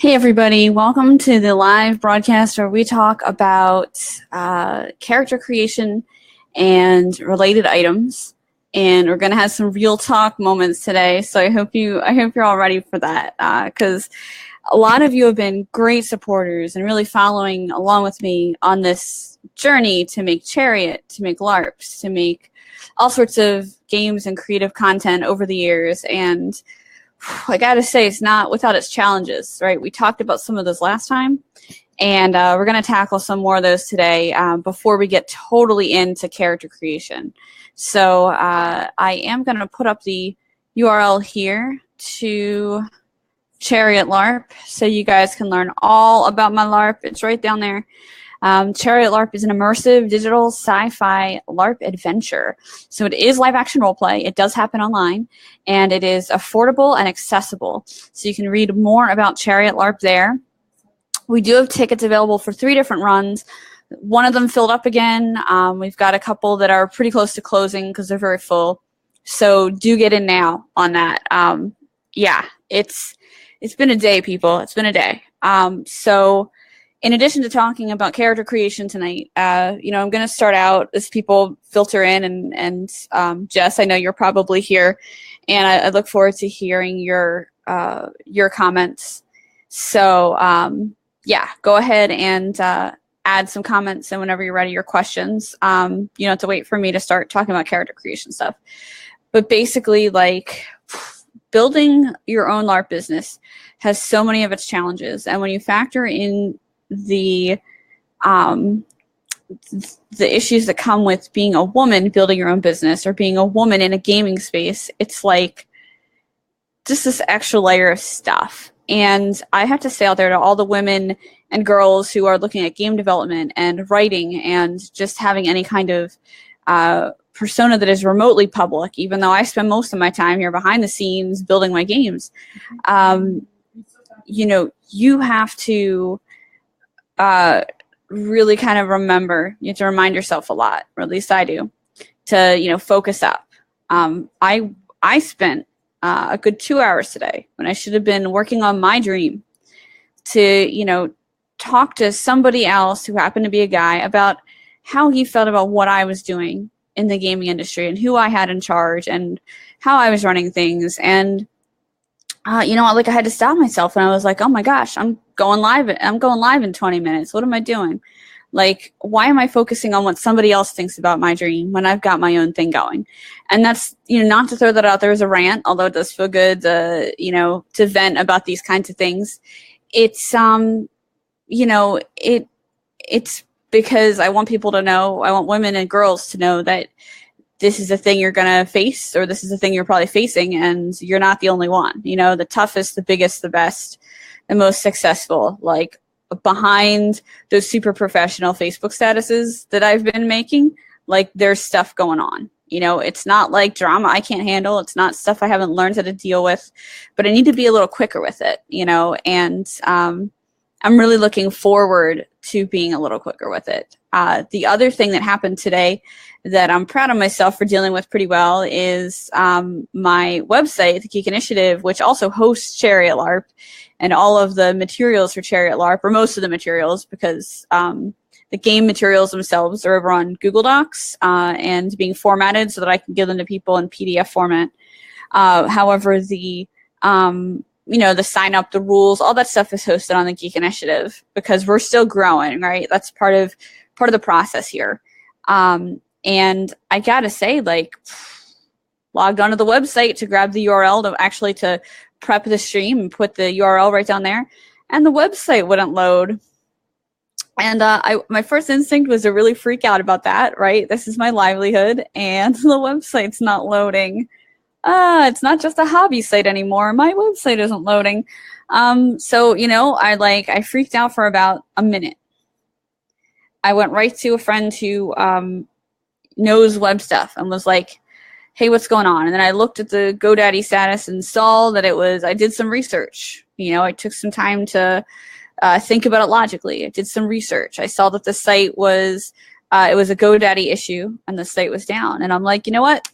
Hey everybody, welcome to the live broadcast where we talk about character creation and related items. And we're gonna have some real talk moments today. So I hope you're all ready for that, because a lot of you have been great supporters and really following along with me on this journey to make Chariot, to make LARPs, to make all sorts of games and creative content over the years. And I gotta say, it's not without its challenges, right? We talked about some of those last time, and we're gonna tackle some more of those today before we get totally into character creation. So I am gonna put up the URL here to Chariot LARP so you guys can learn all about my LARP. It's right down there. Chariot LARP is an immersive digital sci-fi LARP adventure. So it is live action roleplay. It does happen online, and it is affordable and accessible. So you can read more about Chariot LARP there. We do have tickets available for 3 different runs. One of them filled up again. We've got a couple that are pretty close to closing because they're very full. So do get in now on that. Yeah, it's been a day, people. It's been a day. So in addition to talking about character creation tonight, I'm going to start out as people filter in, and Jess, I know you're probably here, and I look forward to hearing your comments. So yeah, go ahead and add some comments, and whenever you're ready, your questions. You don't have to wait for me to start talking about character creation stuff. But basically, like, building your own LARP business has so many of its challenges, and when you factor in the issues that come with being a woman building your own business or being a woman in a gaming space, it's like just this extra layer of stuff. And I have to say out there to all the women and girls who are looking at game development and writing and just having any kind of persona that is remotely public, even though I spend most of my time here behind the scenes building my games, you have to really kind of remember, you have to remind yourself a lot, or at least I do, to, focus up. I spent a good 2 hours today when I should have been working on my dream to, talk to somebody else who happened to be a guy about how he felt about what I was doing in the gaming industry and who I had in charge and how I was running things. And I had to stop myself, and I was like, oh my gosh, I'm going live in 20 minutes. What am I doing? Like, why am I focusing on what somebody else thinks about my dream when I've got my own thing going? And that's, not to throw that out there as a rant, although it does feel good to vent about these kinds of things. It's, it's because I want people to know, I want women and girls to know that this is a thing you're going to face, or this is a thing you're probably facing, and you're not the only one. The toughest, the biggest, the best, the most successful, like, behind those super professional Facebook statuses that I've been making, like, there's stuff going on. It's not like drama I can't handle. It's not stuff I haven't learned how to deal with, but I need to be a little quicker with it, and I'm really looking forward to being a little quicker with it. The other thing that happened today that I'm proud of myself for dealing with pretty well is my website, the Geek Initiative, which also hosts Chariot LARP, and all of the materials for Chariot LARP, or most of the materials, because the game materials themselves are over on Google Docs and being formatted so that I can give them to people in PDF format. However, the sign up, the rules, all that stuff is hosted on the Geek Initiative because we're still growing, right? That's part of the process here. And I gotta say, like, logged onto the website to grab the URL to prep the stream and put the URL right down there, and the website wouldn't load. And my first instinct was to really freak out about that, right? This is my livelihood, and the website's not loading. It's not just a hobby site anymore. My website isn't loading. So, I freaked out for about a minute. I went right to a friend who knows web stuff and was like, hey, what's going on? And then I looked at the GoDaddy status and saw that I did some research. I took some time to think about it logically. I did some research. I saw that the site was, it was a GoDaddy issue and the site was down. And I'm like, you know what?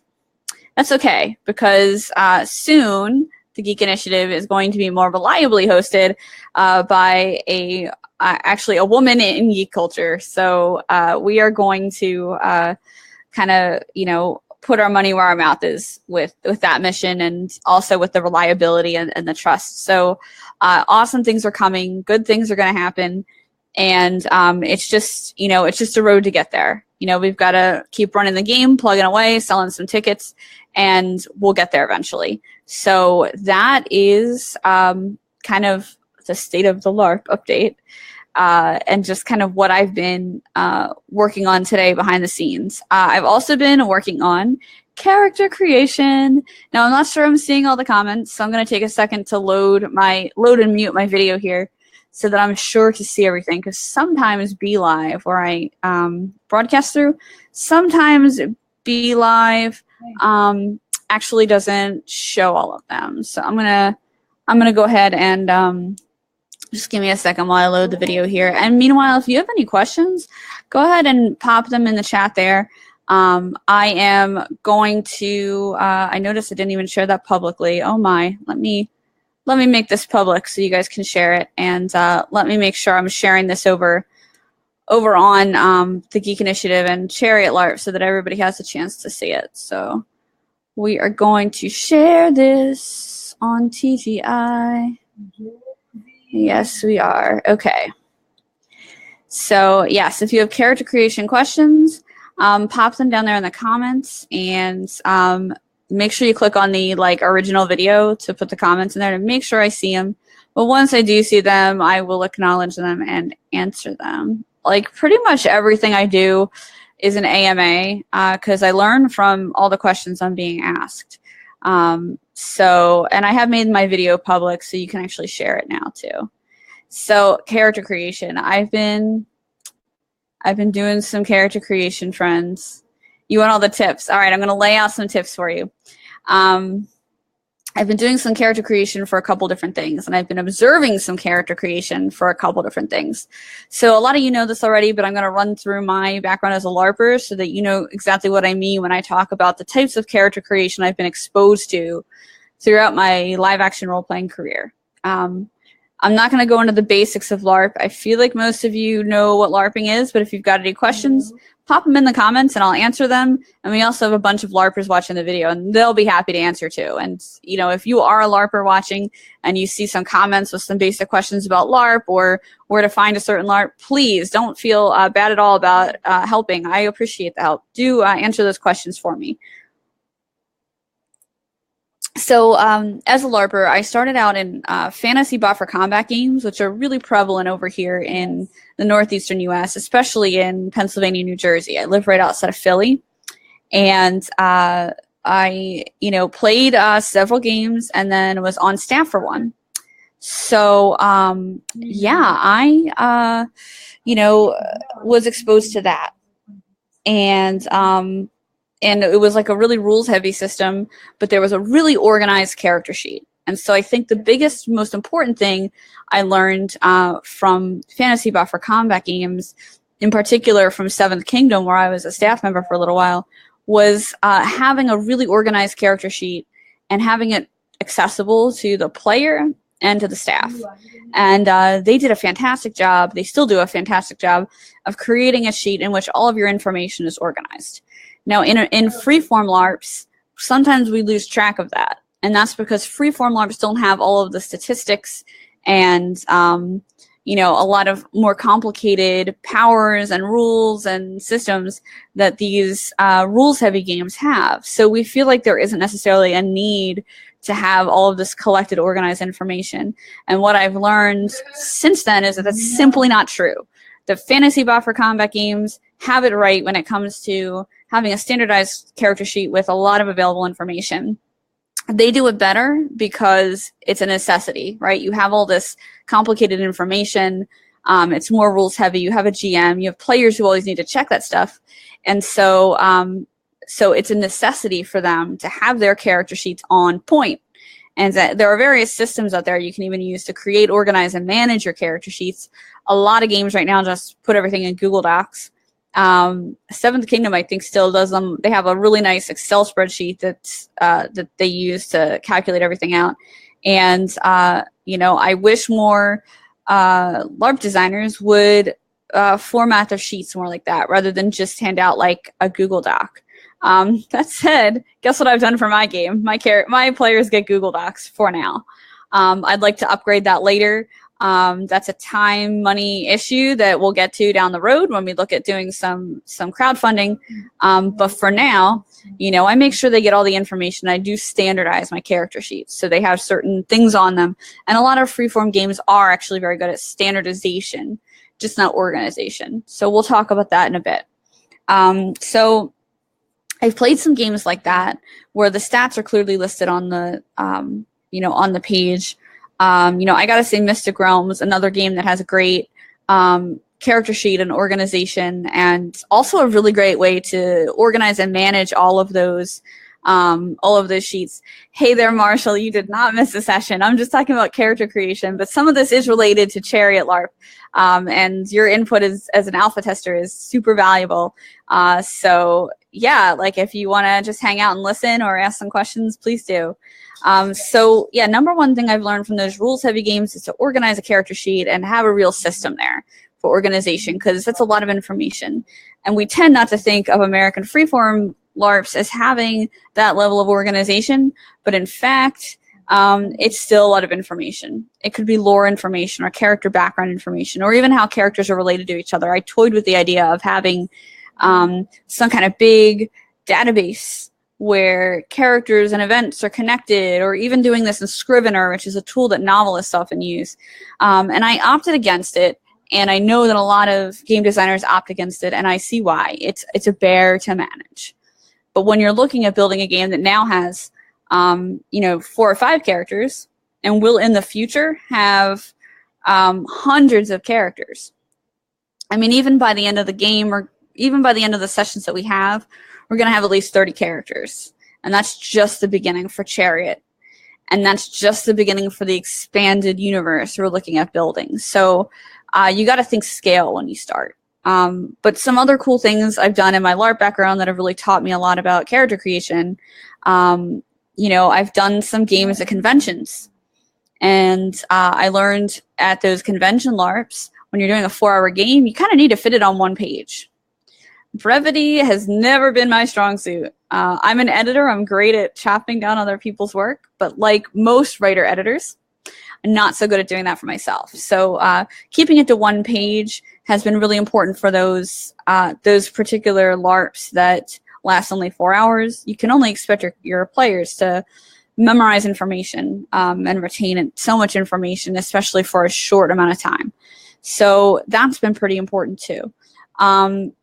That's okay, because soon the Geek Initiative is going to be more reliably hosted by actually a woman in geek culture. So we are going to kind of, you know, put our money where our mouth is with that mission, and also with the reliability and the trust. So awesome things are coming. Good things are going to happen. And it's just, you know, it's just a road to get there. You know, we've got to keep running the game, plugging away, selling some tickets, and we'll get there eventually. So that is kind of the state of the LARP update, and just kind of what I've been working on today behind the scenes. I've also been working on character creation. Now, I'm not sure I'm seeing all the comments, so I'm going to take a second to load and mute my video here, so that I'm sure to see everything, because sometimes BeLive, where I broadcast through, sometimes BeLive actually doesn't show all of them. So I'm gonna go ahead and just give me a second while I load the video here. And meanwhile, if you have any questions, go ahead and pop them in the chat there. I am going to. I noticed I didn't even share that publicly. Oh my! Let me make this public so you guys can share it, and let me make sure I'm sharing this over on the Geek Initiative and Chariot LARP so that everybody has a chance to see it. So we are going to share this on TGI. Yes, we are. Okay. So yes, if you have character creation questions, pop them down there in the comments, and make sure you click on the original video to put the comments in there to make sure I see them. But once I do see them, I will acknowledge them and answer them. Like pretty much everything I do is an AMA, because I learn from all the questions I'm being asked. And I have made my video public, so you can actually share it now too. So character creation, I've been doing some character creation, friends. You want all the tips? All right, I'm going to lay out some tips for you. I've been doing some character creation for a couple different things, and I've been observing some character creation for a couple different things. So a lot of you know this already, but I'm going to run through my background as a LARPer so that you know exactly what I mean when I talk about the types of character creation I've been exposed to throughout my live-action role-playing career. I'm not going to go into the basics of LARP. I feel like most of you know what LARPing is, but if you've got any questions, pop them in the comments and I'll answer them. And we also have a bunch of LARPers watching the video, and they'll be happy to answer too. And, you know, if you are a LARPer watching and you see some comments with some basic questions about LARP or where to find a certain LARP, please don't feel bad at all about helping. I appreciate the help. Do answer those questions for me. So as a LARPer, I started out in fantasy bot for combat games, which are really prevalent over here in the northeastern U.S., especially in Pennsylvania, New Jersey. I live right outside of Philly, and I, you know, played several games and then was on staff for one. So yeah, I you know, was exposed to that, and it was like a really rules-heavy system, but there was a really organized character sheet. And so I think the biggest, most important thing I learned from Fantasy Bot for combat games, in particular from Seventh Kingdom, where I was a staff member for a little while, was having a really organized character sheet and having it accessible to the player and to the staff. And they did a fantastic job. They still do a fantastic job of creating a sheet in which all of your information is organized. Now, in freeform LARPs, sometimes we lose track of that. And that's because freeform LARPs don't have all of the statistics and, you know, a lot of more complicated powers and rules and systems that these rules-heavy games have. So we feel like there isn't necessarily a need to have all of this collected, organized information. And what I've learned since then is that that's simply not true. The Fantasy Bot for combat games have it right when it comes to having a standardized character sheet with a lot of available information. They do it better because it's a necessity, right? You have all this complicated information. It's more rules heavy. You have a GM. You have players who always need to check that stuff. And so so it's a necessity for them to have their character sheets on point. And that there are various systems out there you can even use to create, organize, and manage your character sheets. A lot of games right now just put everything in Google Docs. Seventh Kingdom, I think, still does them. They have a really nice Excel spreadsheet that they use to calculate everything out. And I wish more LARP designers would format their sheets more like that, rather than just hand out like a Google Doc. That said, guess what I've done for my game? My players get Google Docs for now. I'd like to upgrade that later. That's a time, money issue that we'll get to down the road when we look at doing some crowdfunding. But for now, I make sure they get all the information. I do standardize my character sheets, so they have certain things on them. And a lot of freeform games are actually very good at standardization, just not organization. So we'll talk about that in a bit. So I've played some games like that where the stats are clearly listed on the, on the page. I gotta say, Mystic Realms, another game that has a great character sheet and organization, and also a really great way to organize and manage all of those sheets. Hey there, Marshall, you did not miss a session. I'm just talking about character creation, but some of this is related to Chariot LARP, and your input as an alpha tester is super valuable. So yeah, like if you want to just hang out and listen or ask some questions, please do. So yeah, number one thing I've learned from those rules heavy games is to organize a character sheet and have a real system there for organization, because that's a lot of information. And we tend not to think of American freeform LARPs as having that level of organization, but in fact, it's still a lot of information. It could be lore information or character background information, or even how characters are related to each other. I toyed with the idea of having some kind of big database where characters and events are connected, or even doing this in Scrivener, which is a tool that novelists often use. And I opted against it, and I know that a lot of game designers opt against it, and I see why. It's a bear to manage. But when you're looking at building a game that now has 4 or 5 characters, and will in the future have hundreds of characters. I mean, even by the end of the game, or even by the end of the sessions that we have, we're going to have at least 30 characters. And that's just the beginning for Chariot. And that's just the beginning for the expanded universe we're looking at building. So you got to think scale when you start. But some other cool things I've done in my LARP background that have really taught me a lot about character creation. I've done some games at conventions. And I learned at those convention LARPs, when you're doing a 4-hour game, you kind of need to fit it on one page. Brevity has never been my strong suit. I'm an editor. I'm great at chopping down other people's work, but like most writer-editors, I'm not so good at doing that for myself. So keeping it to one page has been really important for those particular LARPs that last only 4 hours. You can only expect your players to memorize information and retain so much information, especially for a short amount of time. So that's been pretty important too.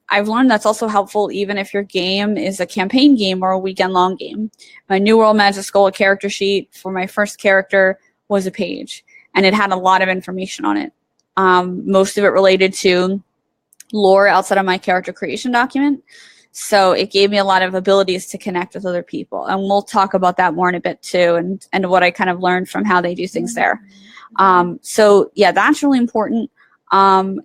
I've learned that's also helpful even if your game is a campaign game or a weekend-long game. My New World Magic School character sheet for my first character was a page, and it had a lot of information on it. Most of it related to lore outside of my character creation document. So it gave me a lot of abilities to connect with other people. And we'll talk about that more in a bit too, and what I kind of learned from how they do things there. So yeah, that's really important.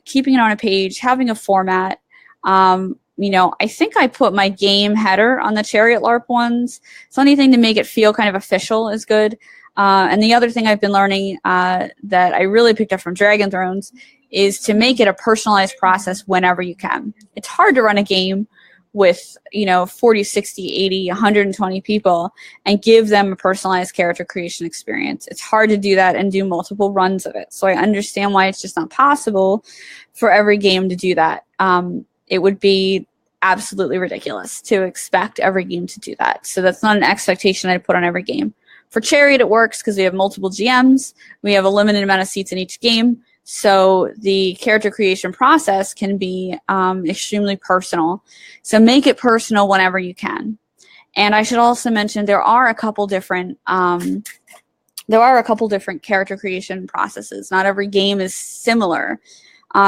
Keeping it on a page, having a format. I think I put my game header on the Chariot LARP ones. So anything to make it feel kind of official is good. And the other thing I've been learning that I really picked up from Dragon Thrones is to make it a personalized process whenever you can. It's hard to run a game with 40, 60, 80, 120 people and give them a personalized character creation experience. It's hard to do that and do multiple runs of it. So I understand why it's just not possible for every game to do that. It would be absolutely ridiculous to expect every game to do that. So that's not an expectation I'd put on every game. For Chariot, it works because we have multiple GMs. We have a limited amount of seats in each game. So the character creation process can be extremely personal. So make it personal whenever you can. And I should also mention there are a couple different character creation processes. Not every game is similar.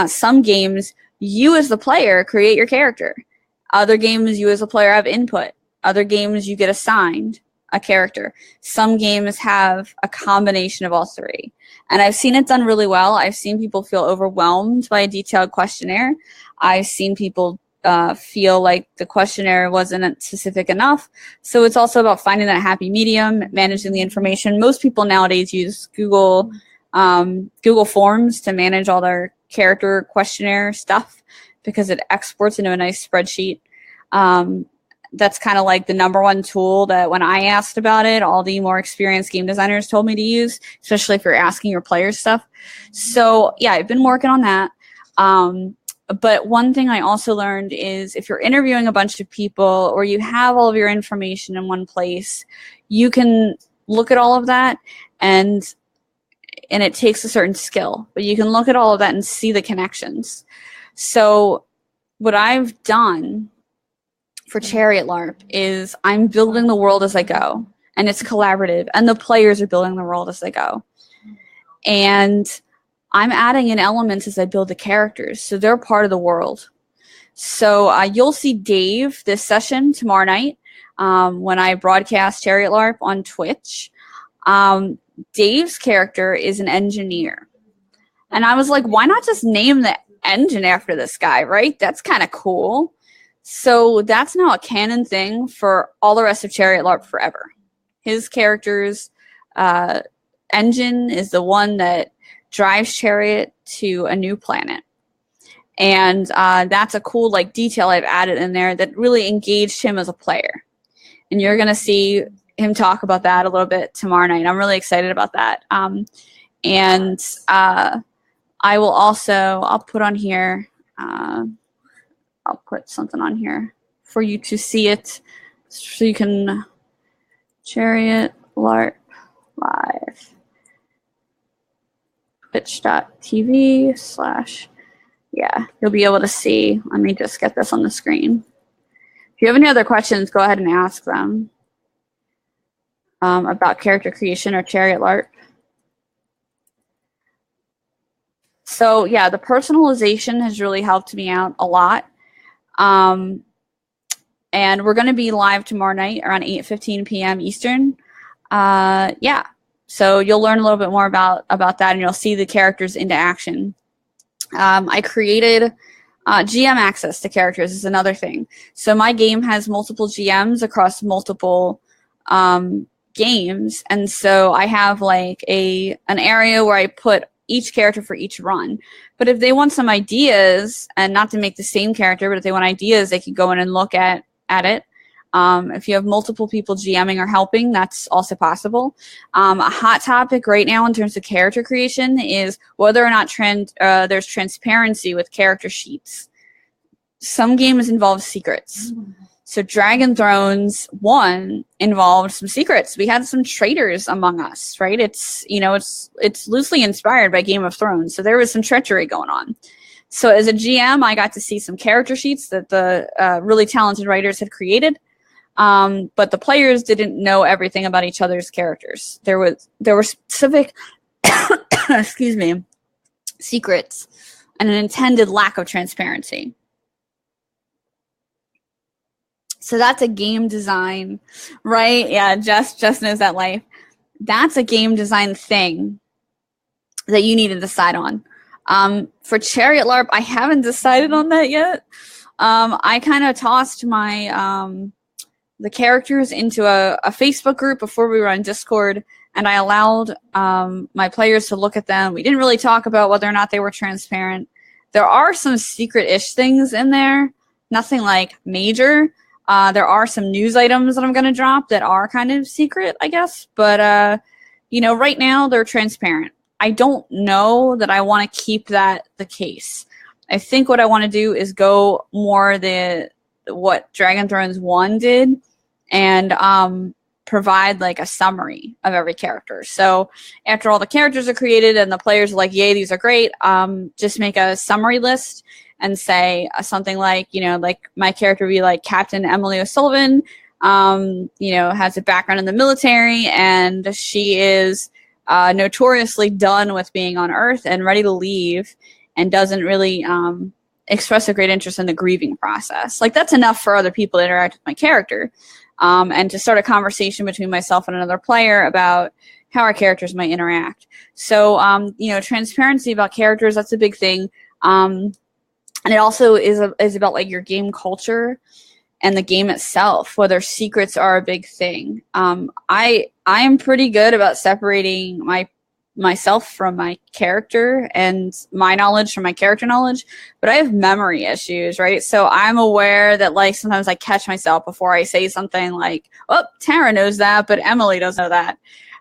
Some games, you as the player create your character. Other games, you as a player have input. Other games, you get assigned a character. Some games have a combination of all three. And I've seen it done really well. I've seen people feel overwhelmed by a detailed questionnaire. I've seen people feel like the questionnaire wasn't specific enough. So it's also about finding that happy medium, managing the information. Most people nowadays use Google Forms to manage all their character questionnaire stuff because it exports into a nice spreadsheet. That's kind of like the number one tool that when I asked about it, all the more experienced game designers told me to use, especially if you're asking your players stuff. So yeah, I've been working on that. But one thing I also learned is if you're interviewing a bunch of people or you have all of your information in one place, you can look at all of that and it takes a certain skill, but you can look at all of that and see the connections. So what I've done for Chariot LARP is I'm building the world as I go, and it's collaborative, and the players are building the world as they go. And I'm adding in elements as I build the characters, so they're part of the world. So you'll see Dave this session tomorrow night when I broadcast Chariot LARP on Twitch. Dave's character is an engineer. And I was like, why not just name the engine after this guy, right? That's kind of cool. So that's now a canon thing for all the rest of Chariot LARP forever. His character's engine is the one that drives Chariot to a new planet. And that's a cool like detail I've added in there that really engaged him as a player. And you're going to see him talk about that a little bit tomorrow night. I'm really excited about that. I will also, I'll put on here, I'll put something on here for you to see it so you can Chariot LARP live. Twitch.tv/ yeah, you'll be able to see. Let me just get this on the screen. If you have any other questions, go ahead and ask them about character creation or Chariot LARP. So yeah, the personalization has really helped me out a lot. And we're going to be live tomorrow night around 8:15 p.m. Eastern. Yeah, so you'll learn a little bit more about that, and you'll see the characters into action. I created GM access to characters is another thing. So my game has multiple GMs across multiple games, and so I have like an area where I put each character for each run. But if they want some ideas, and not to make the same character, but if they want ideas, they can go in and look at it. If you have multiple people GMing or helping, that's also possible. A hot topic right now in terms of character creation is whether or not there's transparency with character sheets. Some games involve secrets. So Dragon Thrones 1 involved some secrets. We had some traitors among us, right? It's loosely inspired by Game of Thrones, so there was some treachery going on. So as a GM, I got to see some character sheets that the really talented writers had created, but the players didn't know everything about each other's characters. There were specific, excuse me, secrets and an intended lack of transparency. So that's a game design, right? Yeah, Jess knows that life. That's a game design thing that you need to decide on. For Chariot LARP, I haven't decided on that yet. I kind of tossed my the characters into a Facebook group before we were on Discord, and I allowed my players to look at them. We didn't really talk about whether or not they were transparent. There are some secret-ish things in there, nothing like major. There are some news items that I'm going to drop that are kind of secret, I guess. But, right now they're transparent. I don't know that I want to keep that the case. I think what I want to do is go more what Dragon Thrones 1 did and provide like a summary of every character. So after all the characters are created and the players are like, yay, these are great, just make a summary list and say something like, like my character would be like Captain Emily O'Sullivan, has a background in the military, and she is notoriously done with being on Earth and ready to leave and doesn't really express a great interest in the grieving process. Like, that's enough for other people to interact with my character and to start a conversation between myself and another player about how our characters might interact. So, transparency about characters, that's a big thing. And it also is about like your game culture and the game itself, whether secrets are a big thing. I am pretty good about separating myself from my character and my knowledge from my character knowledge, but I have memory issues, right? So I'm aware that like sometimes I catch myself before I say something like, "Oh, Tara knows that, but Emily doesn't know that."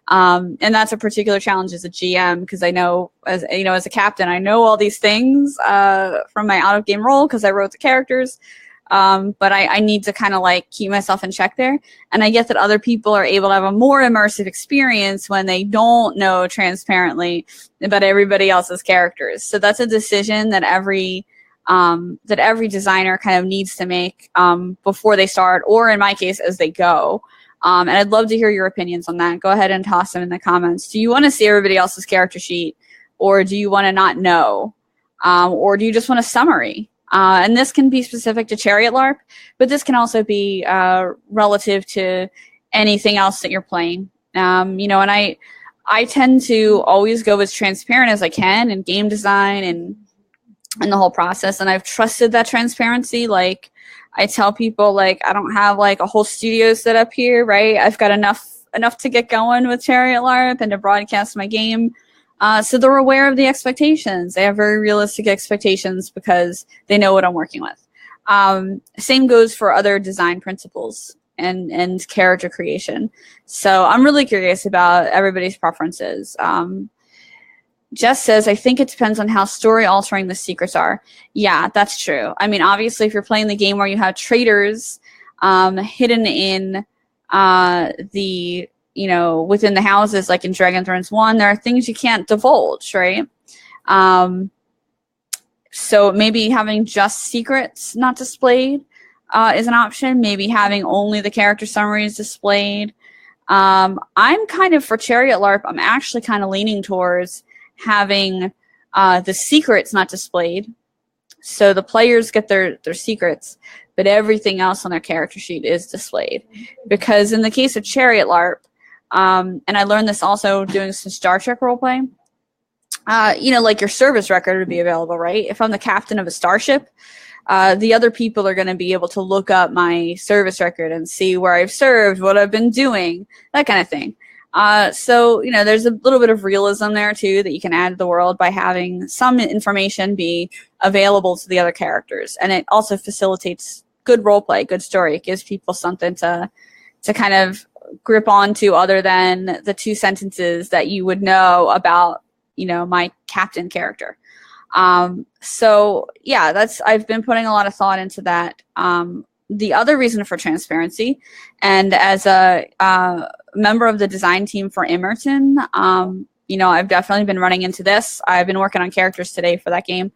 And that's a particular challenge as a GM, because I know, as you know, as a captain, I know all these things from my out of game role because I wrote the characters. But I need to kind of like keep myself in check there. And I get that other people are able to have a more immersive experience when they don't know transparently about everybody else's characters. So that's a decision that every designer kind of needs to make before they start, or in my case, as they go. And I'd love to hear your opinions on that. Go ahead and toss them in the comments. Do you want to see everybody else's character sheet, or do you want to not know? Or do you just want a summary? And this can be specific to Chariot LARP, but this can also be relative to anything else that you're playing. And I tend to always go as transparent as I can in game design and the whole process. And I've trusted that transparency. Like, I tell people, like, I don't have like a whole studio set up here, right? I've got enough to get going with Chariot LARP and to broadcast my game. So they're aware of the expectations. They have very realistic expectations because they know what I'm working with. Same goes for other design principles and character creation. So I'm really curious about everybody's preferences. Jess says, I think it depends on how story altering the secrets are. Yeah, that's true. I mean, obviously, if you're playing the game where you have traitors hidden in within the houses, like in Dragon Thrones 1, there are things you can't divulge, right? So maybe having just secrets not displayed is an option. Maybe having only the character summaries displayed. I'm kind of, for Chariot LARP, I'm actually kind of leaning towards having the secrets not displayed. So the players get their secrets, but everything else on their character sheet is displayed. Because in the case of Chariot LARP, and I learned this also doing some Star Trek roleplay, like your service record would be available, right? If I'm the captain of a starship, the other people are going to be able to look up my service record and see where I've served, what I've been doing, that kind of thing. So there's a little bit of realism there too that you can add to the world by having some information be available to the other characters. And it also facilitates good roleplay, good story. It gives people something to kind of grip onto other than the 2 sentences that you would know about, my captain character. So yeah, I've been putting a lot of thought into that. The other reason for transparency, and as a member of the design team for Emerton, I've definitely been running into this. I've been working on characters today for that game.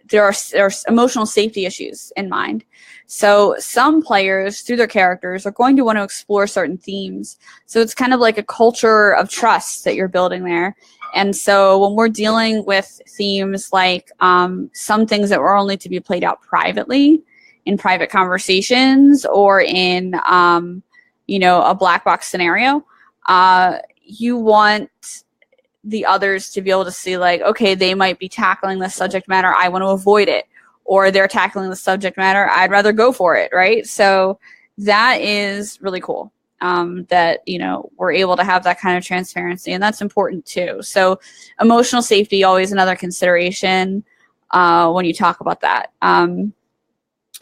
There's emotional safety issues in mind. So some players, through their characters, are going to want to explore certain themes. So it's kind of like a culture of trust that you're building there. And so when we're dealing with themes like some things that were only to be played out privately, in private conversations, or in a black box scenario, you want the others to be able to see, like, okay, they might be tackling this subject matter, I want to avoid it, or they're tackling the subject matter, I'd rather go for it, right? So that is really cool, that we're able to have that kind of transparency, and that's important too. So emotional safety, always another consideration when you talk about that.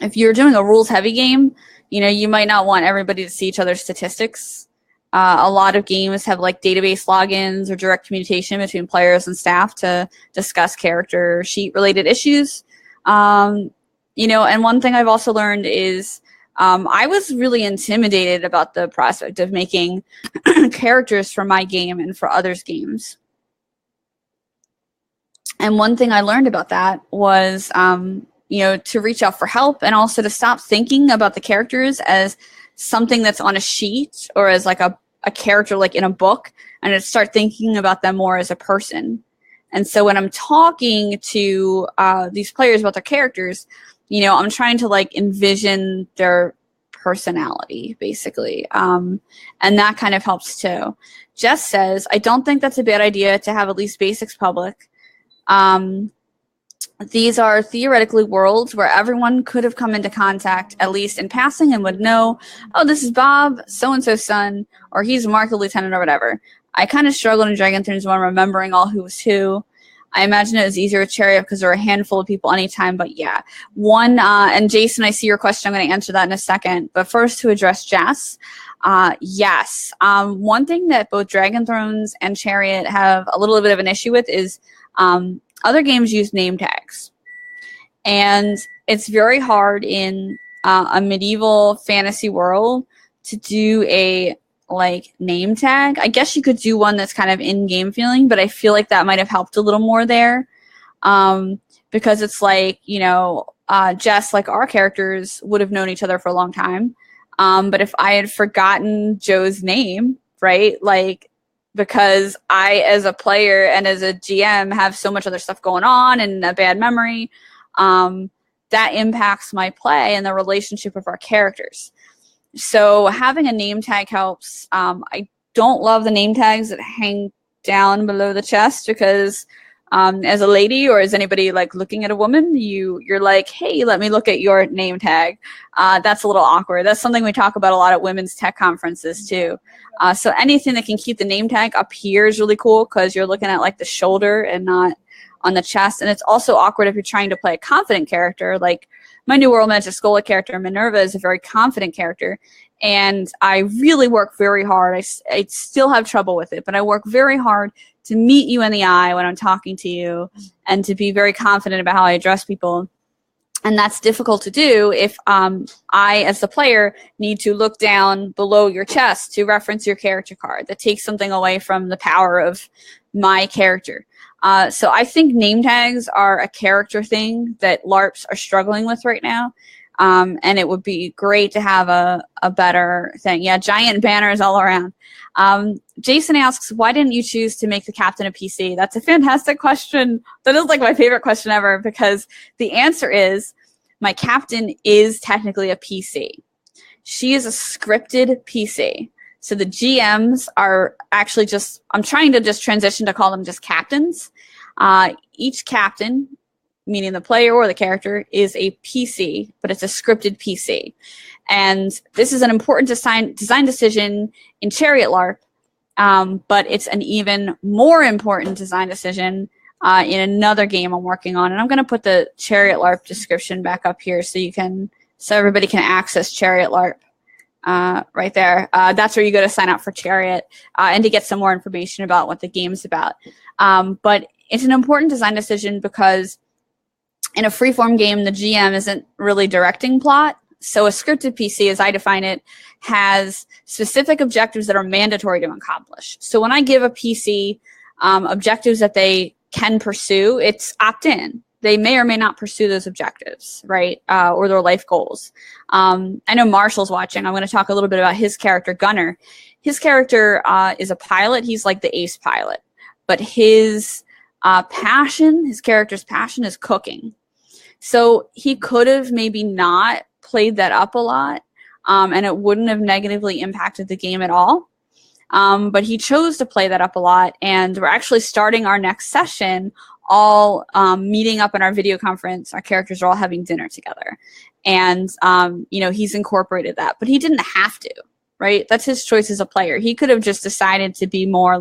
If you're doing a rules heavy game, you might not want everybody to see each other's statistics. A lot of games have like database logins or direct communication between players and staff to discuss character sheet related issues. And one thing I've also learned is I was really intimidated about the prospect of making characters for my game and for others' games. And one thing I learned about that was to reach out for help, and also to stop thinking about the characters as something that's on a sheet or as like a character like in a book, and to start thinking about them more as a person. And so when I'm talking to these players about their characters, I'm trying to like envision their personality, basically. And that kind of helps too. Jess says, I don't think that's a bad idea to have at least basics public. these are theoretically worlds where everyone could have come into contact, at least in passing, and would know, oh, this is Bob, so-and-so's son, or he's Mark the Lieutenant, or whatever. I kind of struggled in Dragon Thrones 1 remembering all who was who. I imagine it was easier with Chariot because there were a handful of people anytime, but yeah. One, and Jason, I see your question. I'm going to answer that in a second. But first, to address Jess, yes. One thing that both Dragon Thrones and Chariot have a little bit of an issue with is other games use name tags. And it's very hard in a medieval fantasy world to do a name tag. I guess you could do one that's kind of in-game feeling, but I feel like that might have helped a little more there. Because it's like, Jess, like our characters would have known each other for a long time. But if I had forgotten Joe's name, right? Because I, as a player and as a GM, have so much other stuff going on and a bad memory, that impacts my play and the relationship of our characters. So having a name tag helps. I don't love the name tags that hang down below the chest because as a lady or as anybody looking at a woman, you're like, hey, let me look at your name tag. That's a little awkward. That's something we talk about a lot at women's tech conferences too. So anything that can keep the name tag up here is really cool because you're looking at the shoulder and not on the chest. And it's also awkward if you're trying to play a confident character. Like my New World Magic Schola character, Minerva, is a very confident character. And I really work very hard. I still have trouble with it, but I work very hard to meet you in the eye when I'm talking to you and to be very confident about how I address people. And that's difficult to do if I, as the player, need to look down below your chest to reference your character card. That takes something away from the power of my character. So I think name tags are a character thing that LARPs are struggling with right now. And it would be great to have a better thing. Yeah, giant banners all around. Jason asks, why didn't you choose to make the captain a PC? That's a fantastic question. That is my favorite question ever because the answer is my captain is technically a PC. She is a scripted PC. So the GMs are actually I'm trying to just transition to call them just captains. Each captain, meaning the player or the character, is a PC, but it's a scripted PC. And this is an important design decision in Chariot LARP, but it's an even more important design decision in another game I'm working on. And I'm going to put the Chariot LARP description back up here so everybody can access Chariot LARP right there. That's where you go to sign up for Chariot and to get some more information about what the game's about. But it's an important design decision because in a freeform game, the GM isn't really directing plot. So a scripted PC, as I define it, has specific objectives that are mandatory to accomplish. So when I give a PC objectives that they can pursue, it's opt-in. They may or may not pursue those objectives, right? Or their life goals. I know Marshall's watching. I'm going to talk a little bit about his character, Gunner. His character is a pilot. He's like the ace pilot. But his character's passion is cooking. So he could have maybe not played that up a lot, and it wouldn't have negatively impacted the game at all. But he chose to play that up a lot, and we're actually starting our next session all meeting up in our video conference. Our characters are all having dinner together. And, he's incorporated that. But he didn't have to, right? That's his choice as a player. He could have just decided to be more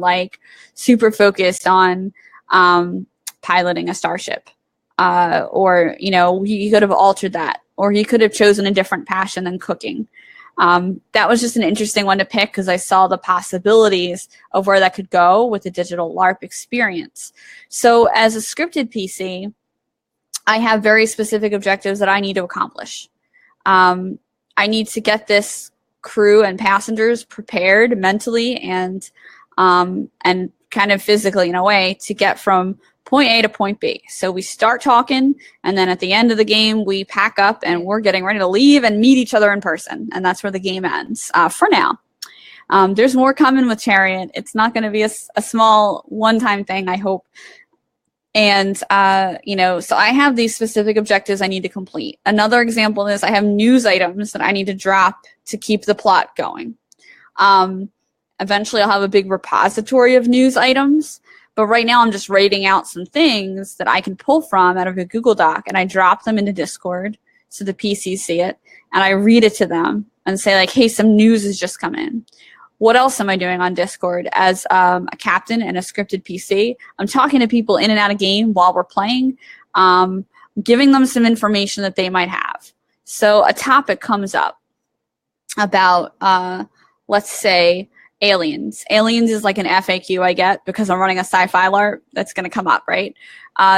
super focused on piloting a starship. Or he could have altered that. Or he could have chosen a different passion than cooking. That was just an interesting one to pick because I saw the possibilities of where that could go with the digital LARP experience. So as a scripted PC, I have very specific objectives that I need to accomplish. I need to get this crew and passengers prepared mentally and kind of physically in a way to get from point A to point B. So we start talking, and then at the end of the game, we pack up and we're getting ready to leave and meet each other in person. And that's where the game ends for now. There's more coming with Chariot. It's not going to be a small one-time thing, I hope. And, so I have these specific objectives I need to complete. Another example is I have news items that I need to drop to keep the plot going. Eventually, I'll have a big repository of news items. But right now I'm just writing out some things that I can pull from out of a Google Doc, and I drop them into Discord so the PCs see it, and I read it to them and say like, hey, some news has just come in. What else am I doing on Discord as a captain and a scripted PC? I'm talking to people in and out of game while we're playing, giving them some information that they might have. So a topic comes up about, let's say, aliens. Aliens is like an FAQ I get because I'm running a sci-fi LARP that's going to come up, right?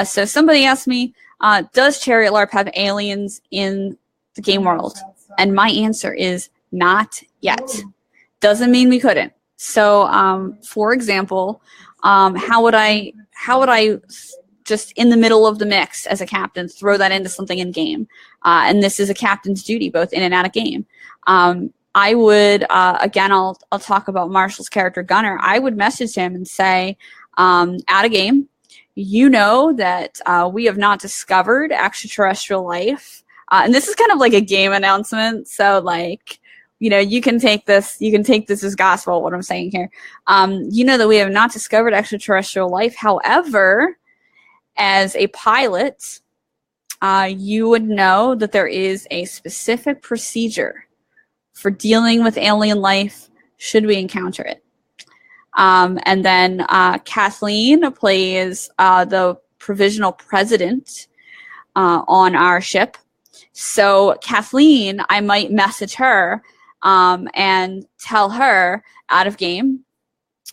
So somebody asked me, does Chariot LARP have aliens in the game world? And my answer is not yet. Doesn't mean we couldn't. So, for example, how would I just in the middle of the mix as a captain throw that into something in game? And this is a captain's duty, both in and out of game. I would again, I'll talk about Marshall's character Gunner. I would message him and say, out of game, you know that we have not discovered extraterrestrial life, and this is kind of like a game announcement. So like, you know, you can take this as gospel, what I'm saying here. You know that we have not discovered extraterrestrial life. However, as a pilot, you would know that there is a specific procedure for dealing with alien life should we encounter it. And then Kathleen plays the provisional president on our ship. So Kathleen, I might message her and tell her out of game,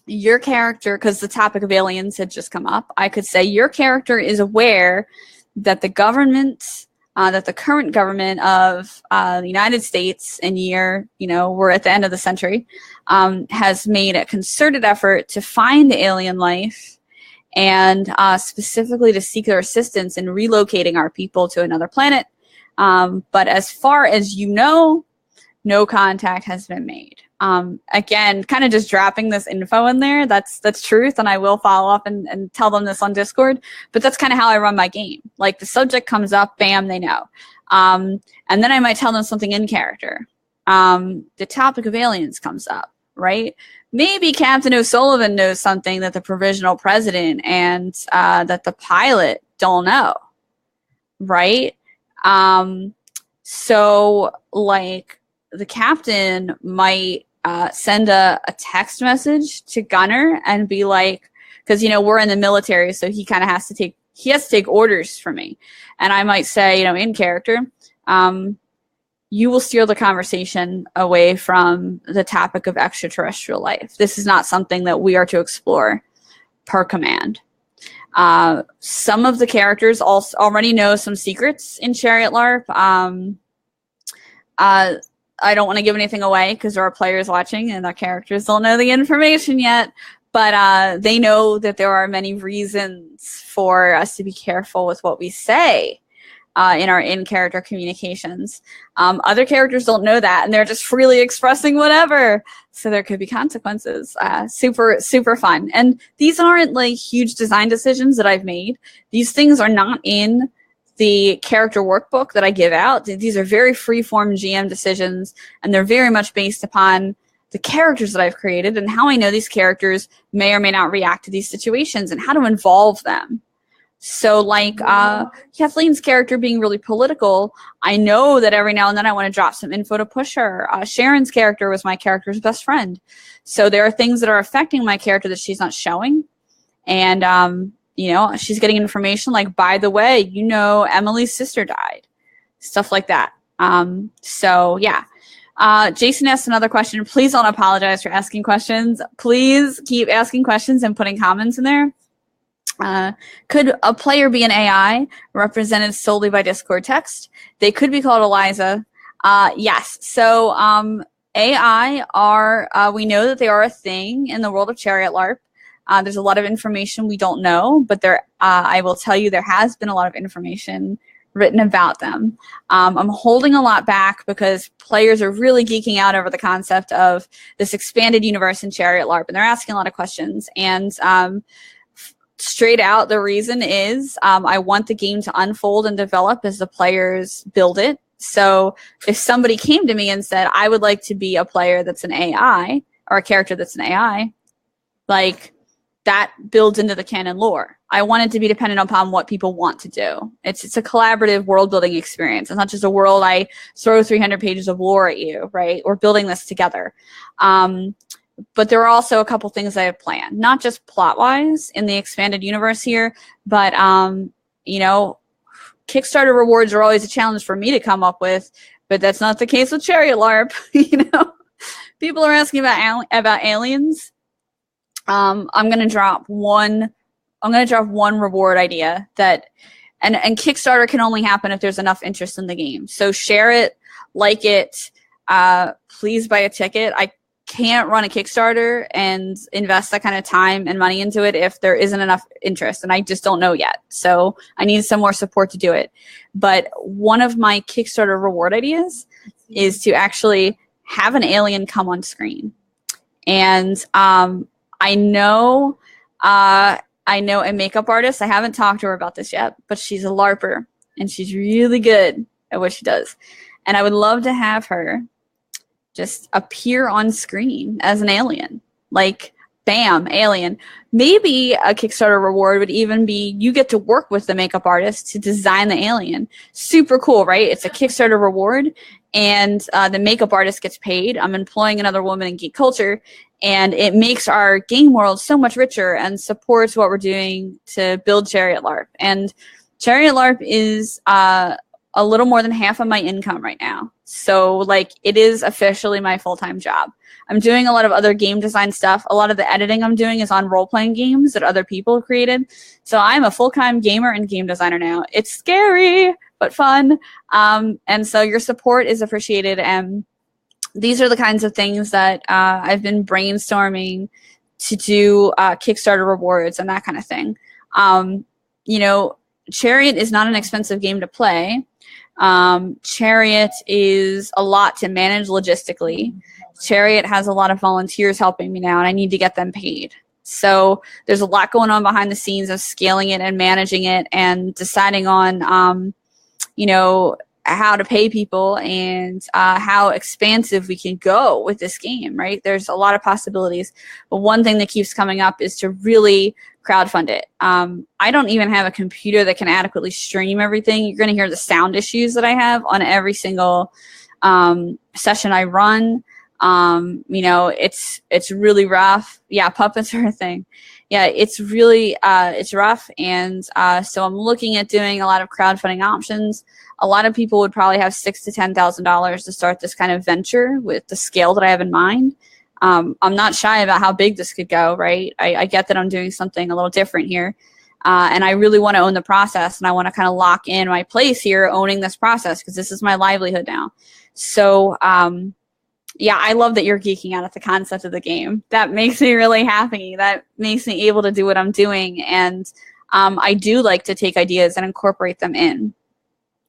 your character, because the topic of aliens had just come up, I could say your character is aware that the government, that the current government of the United States in year, you know, we're at the end of the century, has made a concerted effort to find alien life and specifically to seek their assistance in relocating our people to another planet. But as far as you know, no contact has been made. Again, kind of just dropping this info in there. That's truth, and I will follow up and tell them this on Discord. But that's kind of how I run my game. Like the subject comes up, bam, they know. And then I might tell them something in character. The topic of aliens comes up, right? Maybe Captain O'Sullivan knows something that the provisional president and that the pilot don't know, right? So like the captain might send a text message to Gunner and be like, because, you know, we're in the military, so he kind of has to take orders from me. And I might say, you know, in character, you will steer the conversation away from the topic of extraterrestrial life. This is not something that we are to explore per command. Some of the characters also already know some secrets in Chariot LARP. I don't want to give anything away because there are players watching and the characters don't know the information yet, but they know that there are many reasons for us to be careful with what we say in our in-character communications. Other characters don't know that, and they're just freely expressing whatever, so there could be consequences. Super, super fun. And these aren't like huge design decisions that I've made. These things are not in the character workbook that I give out. These are very free-form GM decisions, and they're very much based upon the characters that I've created and how I know these characters may or may not react to these situations and how to involve them. So like Kathleen's character being really political, I know that every now and then I want to drop some info to push her. Sharon's character was my character's best friend. So there are things that are affecting my character that she's not showing. And you know, she's getting information like, by the way, you know, Emily's sister died. Stuff like that. So, yeah. Jason asked another question. Please don't apologize for asking questions. Please keep asking questions and putting comments in there. Could a player be an AI represented solely by Discord text? They could be called Eliza. Yes. So AI are, we know that they are a thing in the world of Chariot LARP. There's a lot of information we don't know, but I will tell you there has been a lot of information written about them. I'm holding a lot back because players are really geeking out over the concept of this expanded universe in Chariot LARP, and they're asking a lot of questions. And straight out, the reason is I want the game to unfold and develop as the players build it. So if somebody came to me and said, I would like to be a player that's an AI or a character that's an AI, like, that builds into the canon lore. I want it to be dependent upon what people want to do. It's a collaborative world building experience. It's not just a world I throw 300 pages of lore at you, right? We're building this together. But there are also a couple things I have planned, not just plot wise in the expanded universe here, but you know, Kickstarter rewards are always a challenge for me to come up with, but that's not the case with Chariot LARP. You know, people are asking about aliens. I'm gonna drop one reward idea that, and Kickstarter can only happen if there's enough interest in the game. So share it, like it, please buy a ticket. I can't run a Kickstarter and invest that kind of time and money into it if there isn't enough interest, and I just don't know yet. So I need some more support to do it. But one of my Kickstarter reward ideas is to actually have an alien come on screen. And I know a makeup artist. I haven't talked to her about this yet, but she's a LARPer and she's really good at what she does. And I would love to have her just appear on screen as an alien. Like, bam, alien. Maybe a Kickstarter reward would even be you get to work with the makeup artist to design the alien. Super cool, right? It's a Kickstarter reward, and the makeup artist gets paid. I'm employing another woman in geek culture, and it makes our game world so much richer and supports what we're doing to build Chariot LARP. And Chariot LARP is a little more than half of my income right now. So, like, it is officially my full-time job. I'm doing a lot of other game design stuff. A lot of the editing I'm doing is on role-playing games that other people have created. So I'm a full-time gamer and game designer now. It's scary, but fun. And so your support is appreciated. And these are the kinds of things that I've been brainstorming to do Kickstarter rewards and that kind of thing. You know, Chariot is not an expensive game to play. Chariot is a lot to manage logistically. Chariot has a lot of volunteers helping me now, and I need to get them paid. So there's a lot going on behind the scenes of scaling it and managing it and deciding on, you know, how to pay people and how expansive we can go with this game, right? There's a lot of possibilities. But one thing that keeps coming up is to really crowdfund it. I don't even have a computer that can adequately stream everything. You're going to hear the sound issues that I have on every single session I run. You know, it's really rough. Yeah, puppets are a thing. Yeah, it's really it's rough, and so I'm looking at doing a lot of crowdfunding options. A lot of people would probably have $6,000 to $10,000 to start this kind of venture with the scale that I have in mind. I'm not shy about how big this could go, right? I get that I'm doing something a little different here, and I really want to own the process, and I want to kind of lock in my place here owning this process because this is my livelihood now. So yeah, I love that you're geeking out at the concept of the game. That makes me really happy. That makes me able to do what I'm doing. And I do like to take ideas and incorporate them in.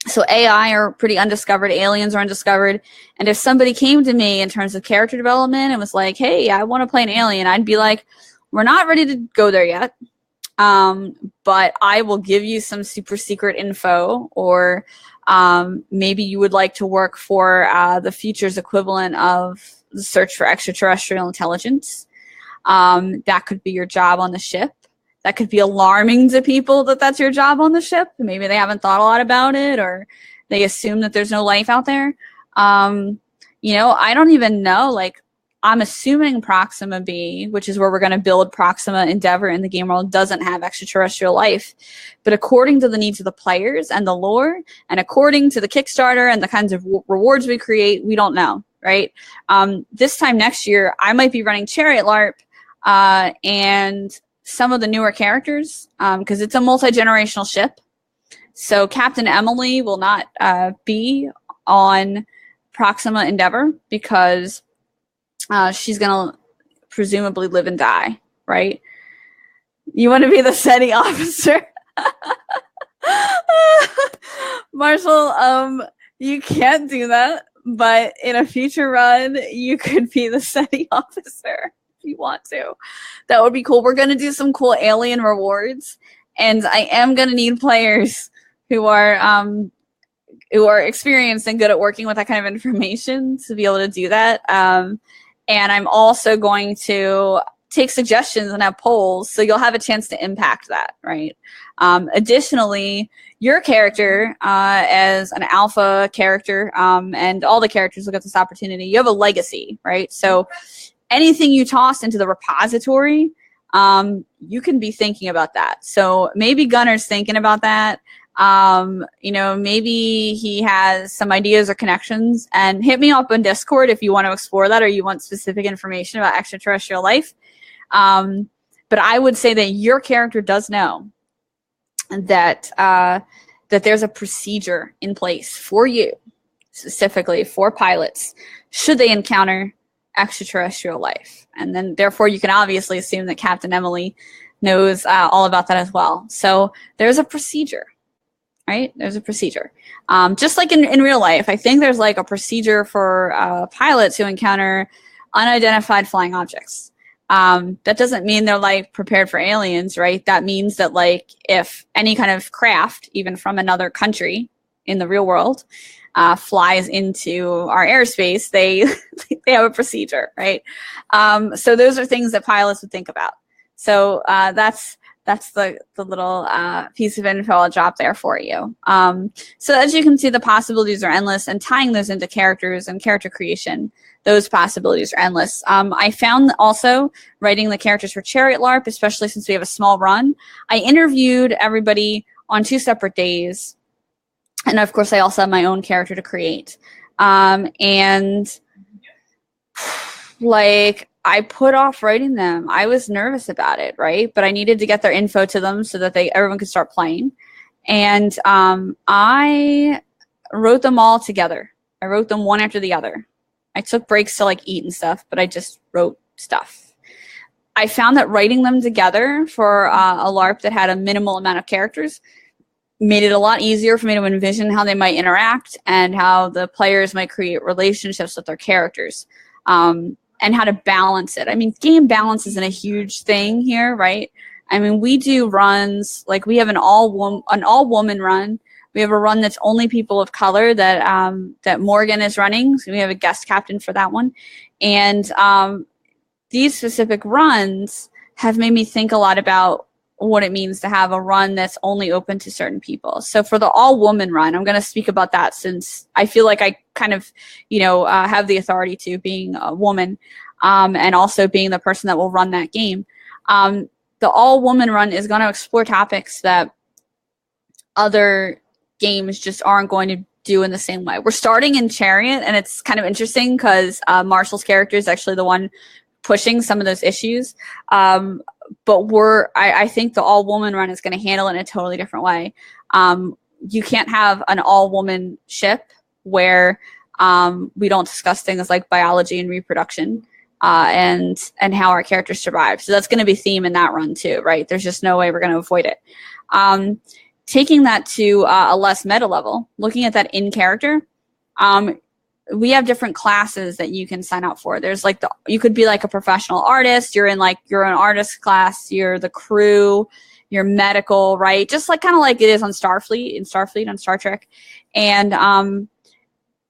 So AI are pretty undiscovered. Aliens are undiscovered. And if somebody came to me in terms of character development and was like, hey, I want to play an alien, I'd be like, we're not ready to go there yet. But I will give you some super secret info, or maybe you would like to work for the future's equivalent of the search for extraterrestrial intelligence. That could be your job on the ship. That could be alarming to people that that's your job on the ship. Maybe they haven't thought a lot about it, or they assume that there's no life out there. You know, I don't even know. Like, I'm assuming Proxima B, which is where we're going to build Proxima Endeavor in the game world, doesn't have extraterrestrial life. But according to the needs of the players and the lore, and according to the Kickstarter and the kinds of rewards we create, we don't know, right? This time next year, I might be running Chariot LARP and some of the newer characters, because it's a multi-generational ship. So Captain Emily will not be on Proxima Endeavor because she's going to presumably live and die, right? You want to be the SETI officer? Marshall, you can't do that, but in a future run, you could be the SETI officer if you want to. That would be cool. We're going to do some cool alien rewards, and I am going to need players who are experienced and good at working with that kind of information to be able to do that. And I'm also going to take suggestions and have polls, so you'll have a chance to impact that, right? Additionally, your character, as an alpha character, and all the characters will get this opportunity, you have a legacy, right? So anything you toss into the repository, you can be thinking about that. So maybe Gunner's thinking about that. You know, maybe he has some ideas or connections, and hit me up on Discord if you want to explore that or you want specific information about extraterrestrial life. But I would say that your character does know that that there's a procedure in place for you, specifically for pilots, should they encounter extraterrestrial life. And then therefore you can obviously assume that Captain Emily knows all about that as well. So there's a procedure, right? There's a procedure. Just like in real life, I think there's like a procedure for pilots who encounter unidentified flying objects. That doesn't mean they're like prepared for aliens, right? That means that like if any kind of craft, even from another country in the real world, flies into our airspace, they have a procedure, right? So those are things that pilots would think about. So that's the little piece of info I'll drop there for you. So as you can see, the possibilities are endless, and tying those into characters and character creation, those possibilities are endless. I found also writing the characters for Chariot LARP, especially since we have a small run, I interviewed everybody on 2 separate days. And of course, I also have my own character to create. And like, I put off writing them. I was nervous about it, right? But I needed to get their info to them so that everyone could start playing. And I wrote them all together. I wrote them one after the other. I took breaks to like eat and stuff, but I just wrote stuff. I found that writing them together for a LARP that had a minimal amount of characters made it a lot easier for me to envision how they might interact and how the players might create relationships with their characters, and how to balance it. I mean, game balance isn't a huge thing here, right? I mean, we do runs, like we have an all-woman run. We have a run that's only people of color that Morgan is running. So we have a guest captain for that one. And these specific runs have made me think a lot about what it means to have a run that's only open to certain people. So for the all-woman run, I'm going to speak about that since I feel like I kind of, have the authority to, being a woman, and also being the person that will run that game. The all-woman run is going to explore topics that other games just aren't going to do in the same way. We're starting in Chariot, and it's kind of interesting because Marshall's character is actually the one pushing some of those issues. But I think the all-woman run is going to handle it in a totally different way. You can't have an all-woman ship where we don't discuss things like biology and reproduction, and how our characters survive. So that's going to be theme in that run too, right? There's just no way we're going to avoid it. Taking that to a less meta level, looking at that in character, we have different classes that you can sign up for. There's like you could be like a professional artist. You're in like your own artist class. You're the crew. You're medical, right? Just like kind of like it is on Starfleet on Star Trek. And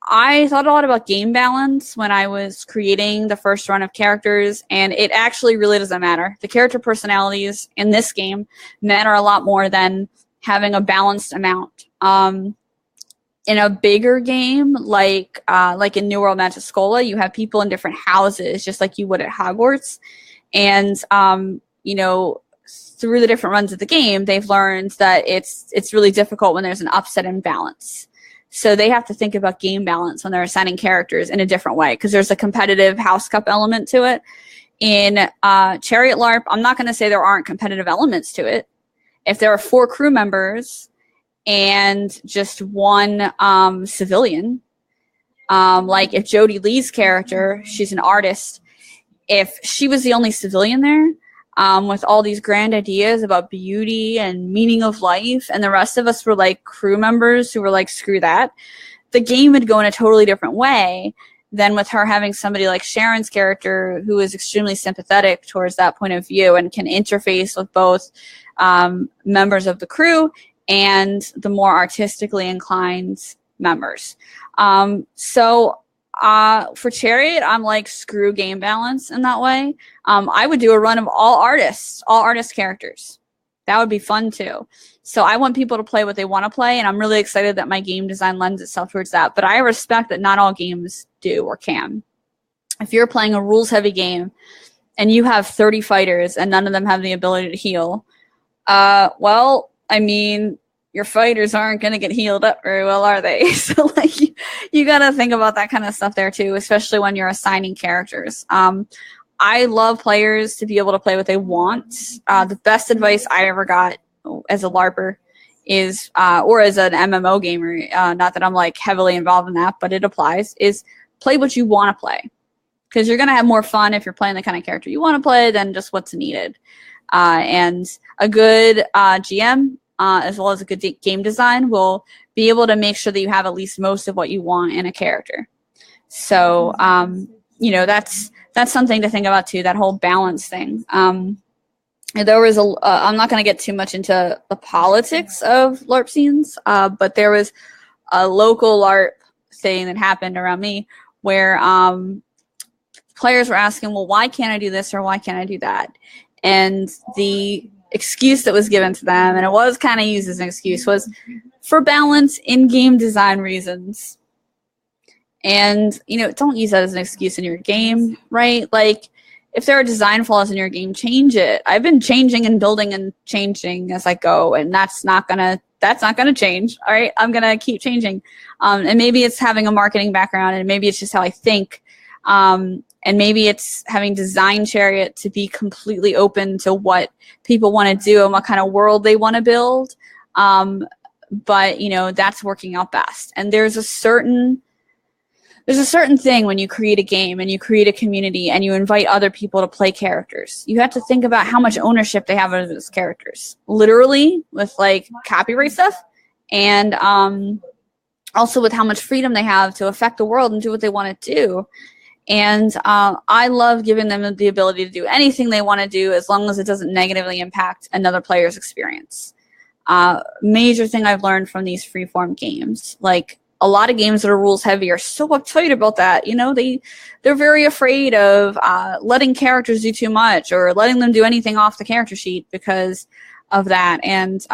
I thought a lot about game balance when I was creating the first run of characters, and it actually really doesn't matter. The character personalities in this game matter a lot more than having a balanced amount. In a bigger game, like in New World Magiscola, you have people in different houses, just like you would at Hogwarts. And through the different runs of the game, they've learned that it's really difficult when there's an upset in balance. So they have to think about game balance when they're assigning characters in a different way, because there's a competitive house cup element to it. In Chariot LARP, I'm not going to say there aren't competitive elements to it. If there are 4 crew members and just 1 civilian, like if Jodie Lee's character, she's an artist, if she was the only civilian there, with all these grand ideas about beauty and meaning of life, and the rest of us were like crew members who were like, screw that, the game would go in a totally different way than with her having somebody like Sharon's character who is extremely sympathetic towards that point of view and can interface with both members of the crew and the more artistically inclined members. So For Chariot, I'm like, screw game balance in that way. I would do a run of all artist characters. That would be fun too. So I want people to play what they want to play, and I'm really excited that my game design lends itself towards that. But I respect that not all games do or can. If you're playing a rules-heavy game and you have 30 fighters and none of them have the ability to heal, well, I mean, your fighters aren't going to get healed up very well, are they? So, like, you got to think about that kind of stuff there, too, especially when you're assigning characters. I love players to be able to play what they want. The best advice I ever got as a LARPer is, or as an MMO gamer, not that I'm, like, heavily involved in that, but it applies, is play what you want to play. Because you're going to have more fun if you're playing the kind of character you want to play than just what's needed. And a good GM, as well as a good game design, will be able to make sure that you have at least most of what you want in a character. So, you know, that's something to think about too, that whole balance thing. There was I'm not going to get too much into the politics of LARP scenes, but there was a local LARP thing that happened around me where players were asking, well, why can't I do this or why can't I do that? And the excuse that was given to them, and it was kind of used as an excuse, was for balance in game design reasons. And, you know, don't use that as an excuse in your game, right? Like, if there are design flaws in your game, change it. I've been changing and building and changing as I go, and that's not gonna change. All right, I'm gonna keep changing. And maybe it's having a marketing background, and maybe it's just how I think. And maybe it's having designed Chariot to be completely open to what people want to do and what kind of world they want to build. But, you know, that's working out best. And there's a certain thing when you create a game and you create a community and you invite other people to play characters. You have to think about how much ownership they have of those characters. Literally, with, like, copyright stuff, and also with how much freedom they have to affect the world and do what they want to do. And I love giving them the ability to do anything they want to do as long as it doesn't negatively impact another player's experience. Major thing I've learned from these freeform games. Like, a lot of games that are rules heavy are so uptight about that. You know, they're very afraid of letting characters do too much or letting them do anything off the character sheet because of that. And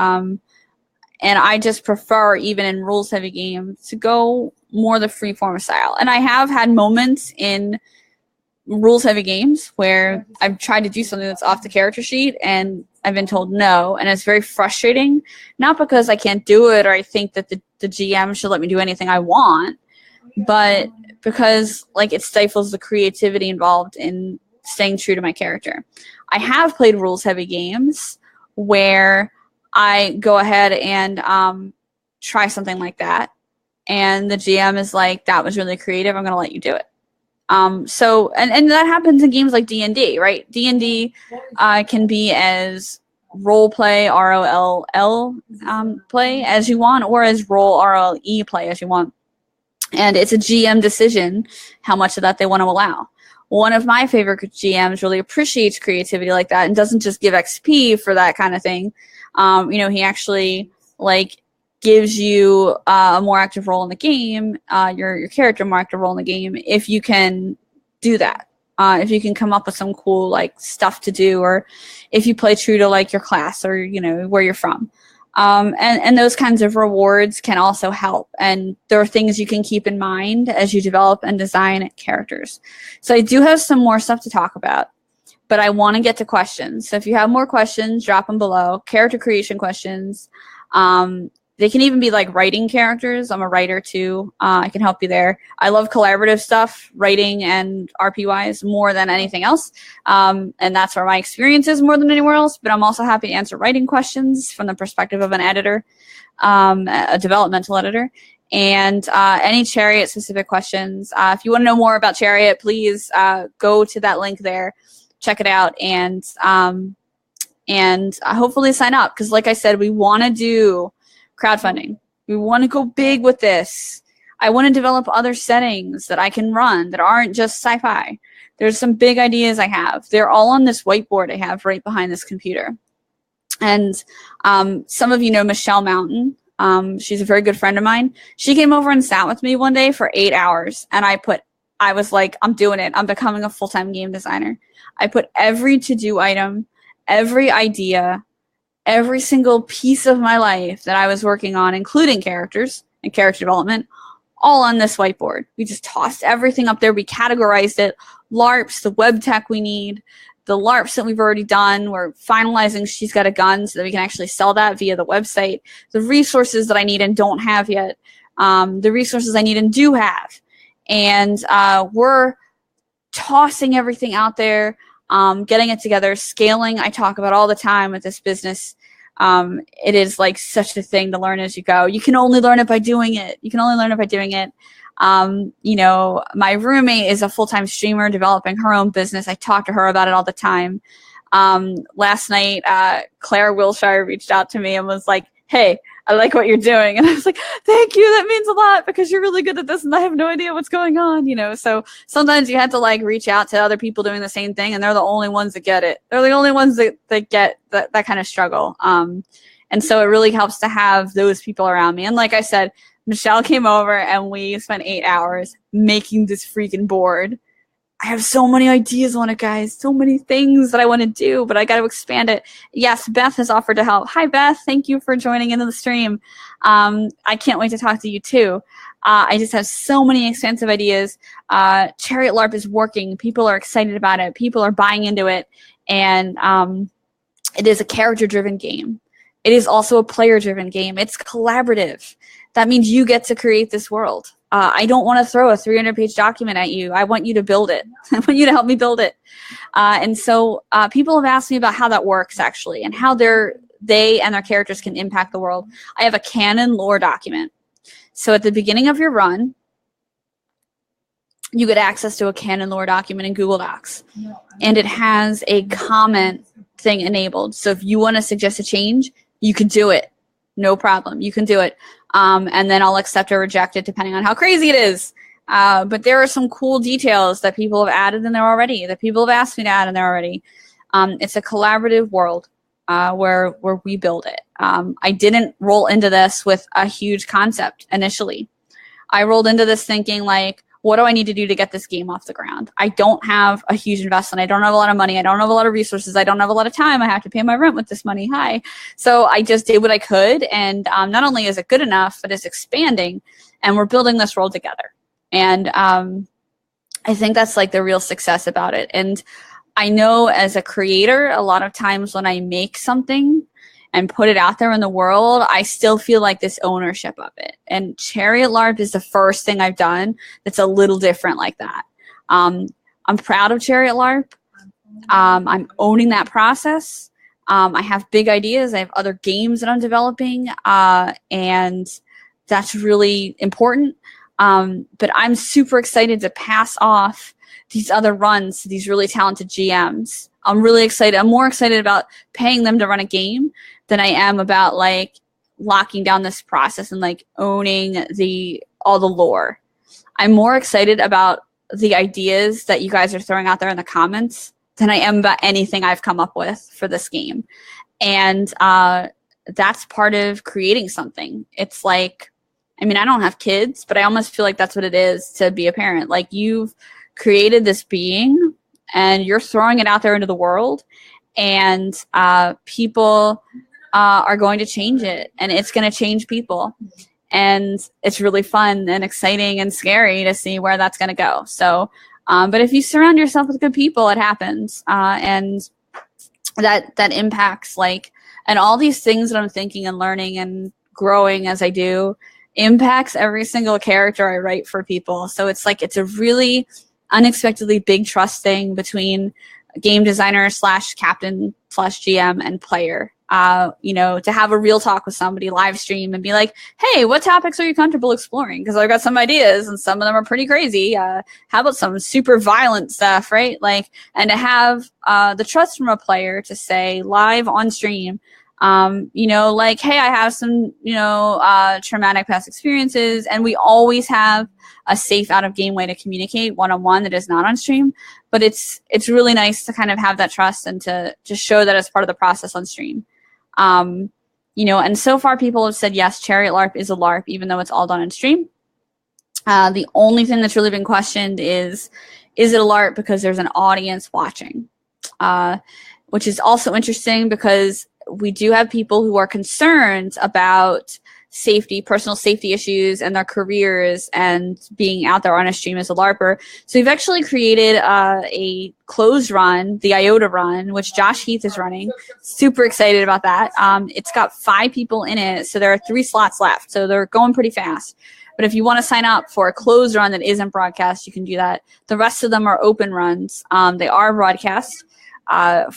I just prefer, even in rules heavy games, to go more the freeform style. And I have had moments in rules heavy games where I've tried to do something that's off the character sheet and I've been told no, and it's very frustrating, not because I can't do it or I think that the GM should let me do anything I want, but because, like, it stifles the creativity involved in staying true to my character. I have played rules heavy games where I go ahead and try something like that, and the GM is like, that was really creative, I'm going to let you do it. So that happens in games like D&D, right? D&D can be as role play, ROLL play as you want, or as role, ROLE play as you want. And it's a GM decision how much of that they want to allow. One of my favorite GMs really appreciates creativity like that and doesn't just give XP for that kind of thing. You know, he actually, like, gives you a more active role in the game, your character more active role in the game, if you can do that. If you can come up with some cool, like, stuff to do, or if you play true to, like, your class or, you know, where you're from. And those kinds of rewards can also help. And there are things you can keep in mind as you develop and design characters. So I do have some more stuff to talk about, but I want to get to questions. So if you have more questions, drop them below. Character creation questions. They can even be, like, writing characters. I'm a writer too. I can help you there. I love collaborative stuff, writing and RP-wise, more than anything else. And that's where my experience is more than anywhere else. But I'm also happy to answer writing questions from the perspective of an editor, a developmental editor. And any Chariot-specific questions. If you want to know more about Chariot, please go to that link there, check it out, and hopefully sign up. Because, like I said, we want to do crowdfunding. We want to go big with this. I want to develop other settings that I can run that aren't just sci-fi. There's some big ideas I have. They're all on this whiteboard I have right behind this computer. And some of you know Michelle Mountain. She's a very good friend of mine. She came over and sat with me one day for 8 hours, and I put I was like, I'm doing it. I'm becoming a full-time game designer. I put every to-do item, every idea, every single piece of my life that I was working on, including characters and character development, all on this whiteboard. We just tossed everything up there. We categorized it. LARPs, the web tech we need, the LARPs that we've already done. We're finalizing She's Got a Gun so that we can actually sell that via the website. The resources that I need and don't have yet. The resources I need and do have. And we're tossing everything out there, getting it together, scaling. I talk about all the time with this business. It is like such a thing to learn as you go. You can only learn it by doing it. You can only learn it by doing it. You know, my roommate is a full-time streamer developing her own business. I talk to her about it all the time. Last night, Claire Wilshire reached out to me and was like, hey, I like what you're doing. And I was like, thank you. That means a lot because you're really good at this and I have no idea what's going on, you know? So sometimes you have to like reach out to other people doing the same thing and they're the only ones that get it. They're the only ones that get that kind of struggle. And so it really helps to have those people around me. And like I said, Michelle came over and we spent 8 hours making this freaking board. I have so many ideas on it, guys. So many things that I want to do, but I got to expand it. Yes, Beth has offered to help. Hi, Beth. Thank you for joining into the stream. I can't wait to talk to you, too. I just have so many extensive ideas. Chariot LARP is working. People are excited about it. People are buying into it. And it is a character-driven game. It is also a player-driven game. It's collaborative. That means you get to create this world. I don't want to throw a 300-page document at you. I want you to build it. I want you to help me build it. And so people have asked me about how that works, actually, and how they and their characters can impact the world. I have a canon lore document. So at the beginning of your run, you get access to a canon lore document in Google Docs. And it has a comment thing enabled. So if you want to suggest a change, you can do it. No problem. You can do it. And then I'll accept or reject it depending on how crazy it is. But there are some cool details that people have added in there already, that people have asked me to add in there already. It's a collaborative world where we build it. I didn't roll into this with a huge concept initially. I rolled into this thinking like, what do I need to do to get this game off the ground? I don't have a huge investment. I don't have a lot of money. I don't have a lot of resources. I don't have a lot of time. I have to pay my rent with this money. Hi. So I just did what I could. And not only is it good enough, but it's expanding. And we're building this world together. And I think that's like the real success about it. And I know as a creator, a lot of times when I make something and put it out there in the world, I still feel like this ownership of it. And Chariot LARP is the first thing I've done that's a little different like that. I'm proud of Chariot LARP. I'm owning that process. I have big ideas. I have other games that I'm developing, and that's really important. But I'm super excited to pass off these other runs to these really talented GMs. I'm really excited. I'm more excited about paying them to run a game than I am about like locking down this process and like owning all the lore. I'm more excited about the ideas that you guys are throwing out there in the comments than I am about anything I've come up with for this game. And that's part of creating something. It's like, I mean, I don't have kids, but I almost feel like that's what it is to be a parent. Like you've created this being and you're throwing it out there into the world, and people are going to change it, and it's going to change people. And it's really fun and exciting and scary to see where that's going to go. So, but if you surround yourself with good people, it happens. And that impacts like, and all these things that I'm thinking and learning and growing as I do impacts every single character I write for people. So it's like, it's a really unexpectedly big trust thing between game designer / captain / GM and player. You know, to have a real talk with somebody, live stream, and be like, hey, what topics are you comfortable exploring? Because I've got some ideas and some of them are pretty crazy. How about some super violent stuff, right? Like, and to have the trust from a player to say live on stream, you know, like, hey, I have some, you know, traumatic past experiences, and we always have a safe out of game way to communicate one-on-one that is not on stream. But it's really nice to kind of have that trust and to just show that as part of the process on stream. You know, and so far people have said, yes, Chariot LARP is a LARP, even though it's all done on stream. The only thing that's really been questioned is it a LARP because there's an audience watching? Which is also interesting because we do have people who are concerned about safety, personal safety issues and their careers and being out there on a stream as a LARPer. So we've actually created a closed run, the IOTA run, which Josh Heath is running. Super excited about that. It's got 5 people in it, so there are 3 slots left. So they're going pretty fast. But if you want to sign up for a closed run that isn't broadcast, you can do that. The rest of them are open runs. They are broadcast.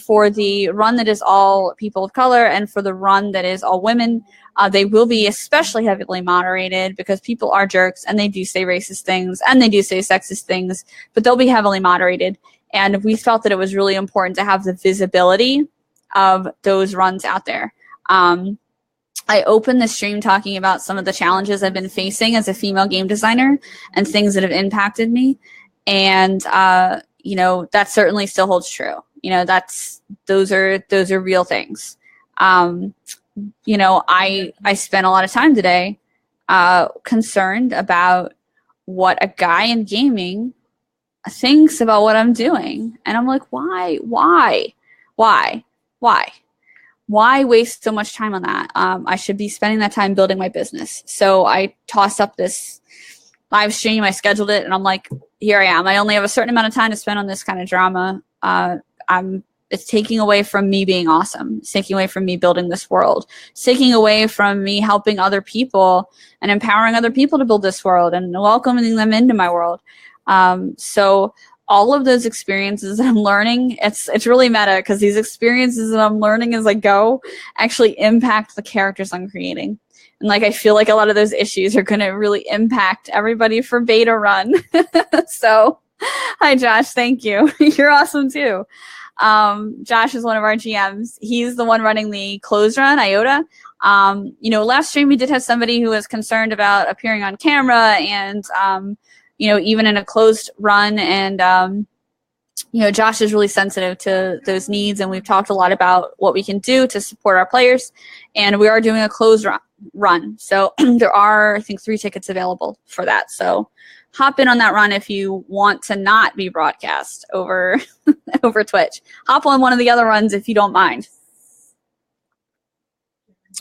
For the run that is all people of color and for the run that is all women, they will be especially heavily moderated because people are jerks and they do say racist things and they do say sexist things, but they'll be heavily moderated. And we felt that it was really important to have the visibility of those runs out there. I opened the stream talking about some of the challenges I've been facing as a female game designer and things that have impacted me. And, you know, that certainly still holds true. You know, those are real things. You know, I spent a lot of time today concerned about what a guy in gaming thinks about what I'm doing. And I'm like, why waste so much time on that? I should be spending that time building my business. So I tossed up this live stream. I scheduled it and I'm like, here I am. I only have a certain amount of time to spend on this kind of drama. It's taking away from me being awesome. It's taking away from me building this world. It's taking away from me helping other people and empowering other people to build this world and welcoming them into my world. So all of those experiences that I'm learning, it's really meta because these experiences that I'm learning as I go actually impact the characters I'm creating. And like, I feel like a lot of those issues are going to really impact everybody for beta run. So hi, Josh. Thank you. You're awesome too. Josh is one of our GMs. He's the one running the closed run, IOTA. You know, last stream we did have somebody who was concerned about appearing on camera and, you know, even in a closed run. And, you know, Josh is really sensitive to those needs. And we've talked a lot about what we can do to support our players. And we are doing a closed run. So there are, I think, 3 tickets available for that. So hop in on that run if you want to not be broadcast over over Twitch. Hop on one of the other runs if you don't mind.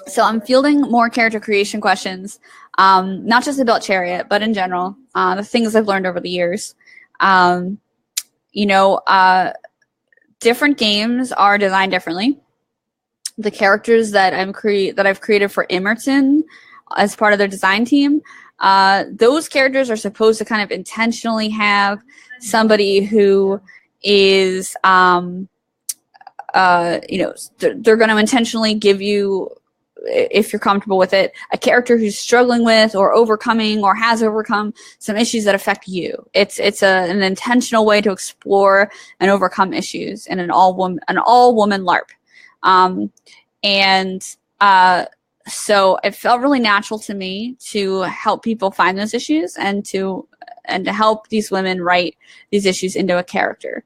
So I'm fielding more character creation questions, not just about Chariot, but in general, the things I've learned over the years. You know, different games are designed differently. The characters that I've created for Emerson as part of their design team, those characters are supposed to kind of intentionally have somebody who is, you know, they're going to intentionally give you, if you're comfortable with it, a character who's struggling with or overcoming or has overcome some issues that affect you. It's an intentional way to explore and overcome issues in an all woman LARP. So it felt really natural to me to help people find those issues and to help these women write these issues into a character.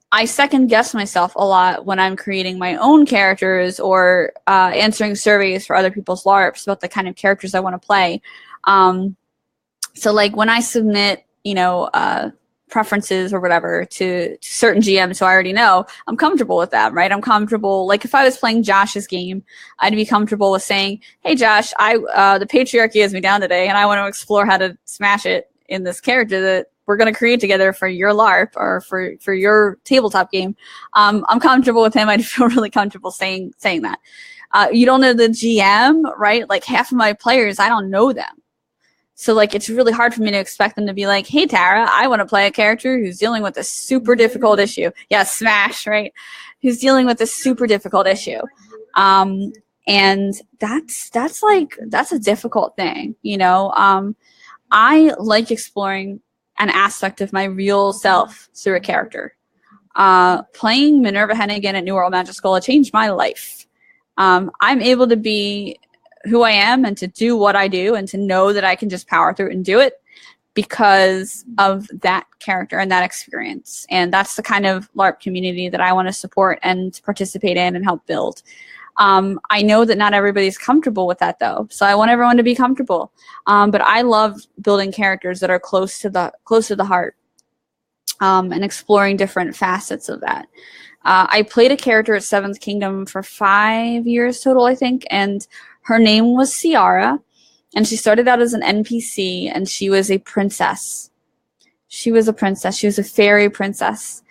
I second guess myself a lot when I'm creating my own characters or answering surveys for other people's LARPs about the kind of characters I want to play. So like when I submit, you know, preferences or whatever to certain GMs who I already know, I'm comfortable with that, right? I'm comfortable. Like if I was playing Josh's game, I'd be comfortable with saying, hey, Josh, the patriarchy has me down today and I want to explore how to smash it in this character that we're going to create together for your LARP or for your tabletop game. I'm comfortable with him. I'd feel really comfortable saying that. You don't know the GM, right? Like half of my players, I don't know them. So like, it's really hard for me to expect them to be like, hey, Tara, I want to play a character who's dealing with a super difficult issue. Yeah, smash, right? Who's dealing with a super difficult issue. And that's a difficult thing, you know? I like exploring an aspect of my real self through a character. Playing Minerva Hennigan at New World Magic School changed my life. I'm able to be who I am and to do what I do and to know that I can just power through it and do it. because of that character and that experience. And that's the kind of LARP community that I want to support and participate in and help build. I know that not everybody's comfortable with that, though, so I want everyone to be comfortable. But I love building characters that are close to the heart, and exploring different facets of that. I played a character at Seventh Kingdom for 5 years total, I think, and her name was Ciara, and she started out as an NPC, and she was a princess. She was a princess. She was a fairy princess.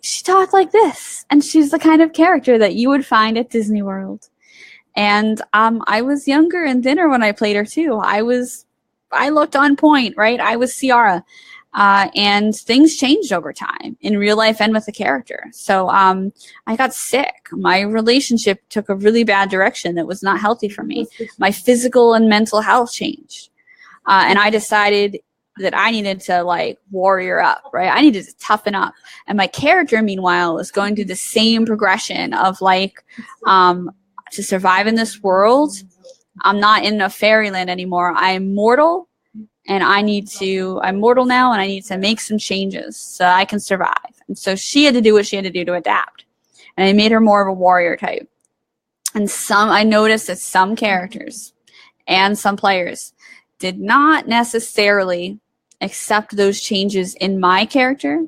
She talked like this, and she's the kind of character that you would find at Disney World. And I was younger and thinner when I played her too. I looked on point, right? I was Ciara. And things changed over time in real life and with the character. So I got sick. My relationship took a really bad direction that was not healthy for me. My physical and mental health changed. And I decided that I needed to like warrior up, right? I needed to toughen up. And my character, meanwhile, was going through the same progression of like to survive in this world. I'm not in a fairyland anymore. I'm mortal. And I'm mortal now, and I need to make some changes so I can survive. And so she had to do what she had to do to adapt. And I made her more of a warrior type. And I noticed that some characters and some players did not necessarily accept those changes in my character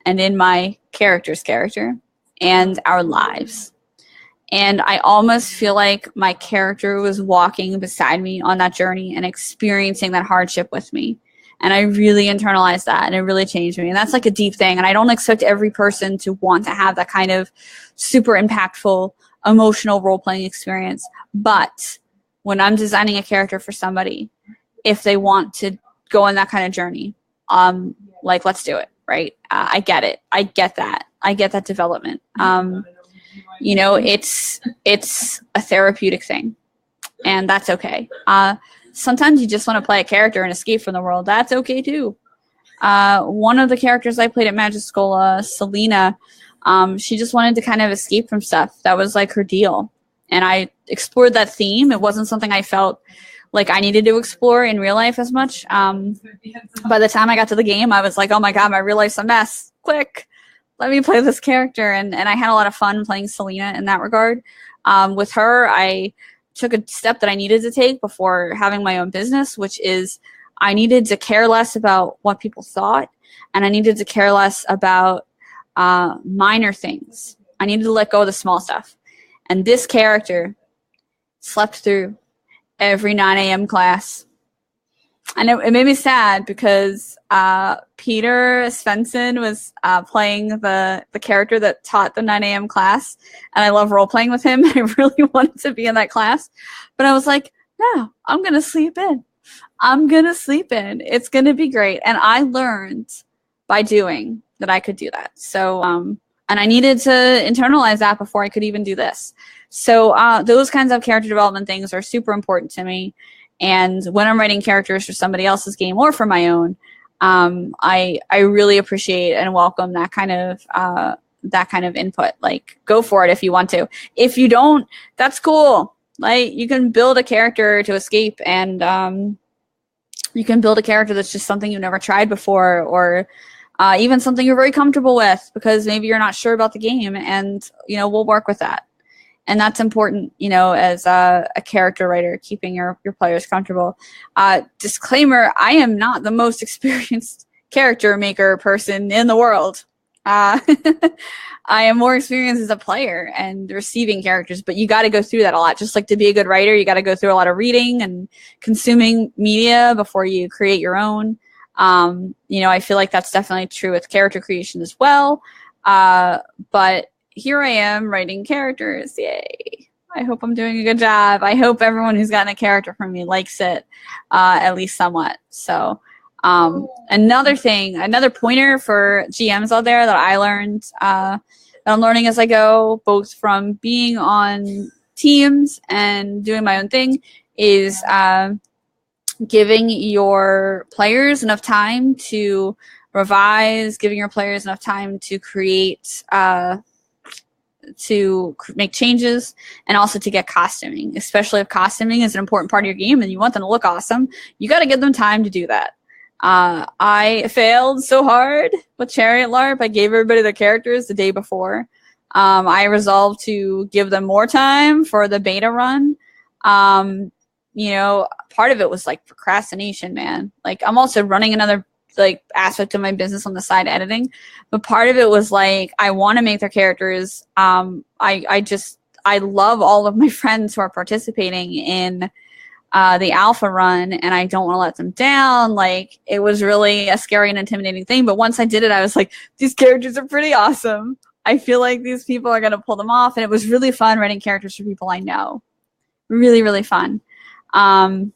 and in my character's character and our lives. And I almost feel like my character was walking beside me on that journey and experiencing that hardship with me. And I really internalized that, and it really changed me. And that's like a deep thing. And I don't expect every person to want to have that kind of super impactful, emotional role-playing experience. But when I'm designing a character for somebody, if they want to go on that kind of journey, like, let's do it, right? I get it. I get that. I get that development. You know, it's a therapeutic thing, and that's okay. Sometimes you just want to play a character and escape from the world. That's okay too. One of the characters I played at Magiscola, Selena, she just wanted to kind of escape from stuff. That was like her deal. And I explored that theme. It wasn't something I felt like I needed to explore in real life as much. By the time I got to the game, I was like, oh my God, my real life's a mess. Quick, let me play this character. And I had a lot of fun playing Selena in that regard. With her, I took a step that I needed to take before having my own business, which is I needed to care less about what people thought, and I needed to care less about minor things. I needed to let go of the small stuff. And this character slept through every 9 a.m. class. And it made me sad because Peter Svensson was playing the character that taught the 9 a.m. class. And I love role-playing with him. I really wanted to be in that class. But I was like, no, I'm going to sleep in. I'm going to sleep in. It's going to be great. And I learned by doing that I could do that. So, and I needed to internalize that before I could even do this. So those kinds of character development things are super important to me. And when I'm writing characters for somebody else's game or for my own, I really appreciate and welcome that kind of input. Like, go for it if you want to. If you don't, that's cool. Like, you can build a character to escape, and you can build a character that's just something you've never tried before, or even something you're very comfortable with because maybe you're not sure about the game, and we'll work with that. And that's important, as a character writer, keeping your players comfortable. Disclaimer, I am not the most experienced character maker person in the world. I am more experienced as a player and receiving characters, but you got to go through that a lot. Just like to be a good writer, you got to go through a lot of reading and consuming media before you create your own. I feel like that's definitely true with character creation as well. But here I am writing characters. Yay. I hope I'm doing a good job. I hope everyone who's gotten a character from me likes it, at least somewhat. So another pointer for GMs out there that I learned, that I'm learning as I go, both from being on teams and doing my own thing, is giving your players enough time to revise, giving your players enough time to create, to make changes, and also to get costuming, especially if costuming is an important part of your game and you want them to look awesome. You got to give them time to do that. I failed so hard with Chariot LARP. I gave everybody their characters the day before. I resolved to give them more time for the beta run. You know, part of it was like procrastination, man. Like, I'm also running another like aspect of my business on the side, editing, but part of it was like I want to make their characters. I love all of my friends who are participating in the alpha run, and I don't want to let them down. Like, it was really a scary and intimidating thing, but once I did it, I was like, these characters are pretty awesome. I feel like these people are going to pull them off, and it was really fun writing characters for people I know. Really, really fun. You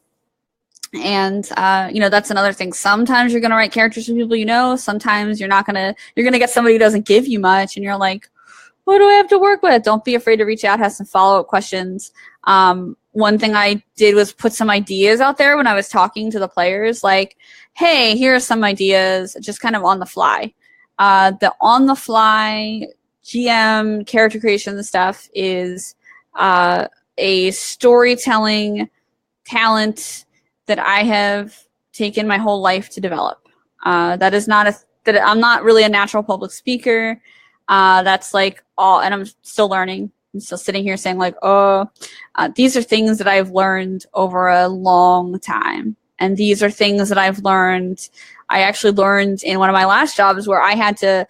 know, that's another thing. Sometimes you're going to write characters for people you know. Sometimes you're going to get somebody who doesn't give you much, and you're like, what do I have to work with? Don't be afraid to reach out, have some follow-up questions. One thing I did was put some ideas out there when I was talking to the players, like, hey, here are some ideas, just kind of on the fly. The on the fly GM character creation stuff is a storytelling talent that I have taken my whole life to develop. That is not that I'm not really a natural public speaker. That's like all, and I'm still learning. I'm still sitting here saying like, these are things that I've learned over a long time. And these are things that I've learned. I actually learned in one of my last jobs where I had to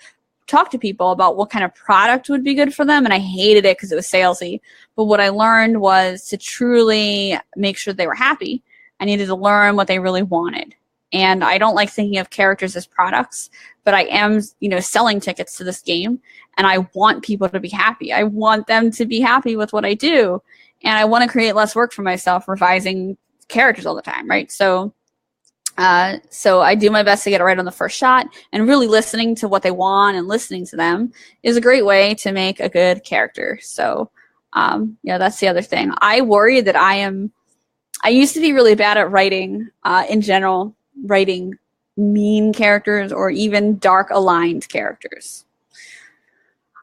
talk to people about what kind of product would be good for them. And I hated it because it was salesy. But what I learned was to truly make sure they were happy. I needed to learn what they really wanted. And I don't like thinking of characters as products, but I am, you know, selling tickets to this game, and I want people to be happy. I want them to be happy with what I do, and I want to create less work for myself revising characters all the time, right? So I do my best to get it right on the first shot, and really listening to what they want and listening to them is a great way to make a good character. So, yeah, that's the other thing. I worry that I used to be really bad at writing, in general, writing mean characters or even dark aligned characters.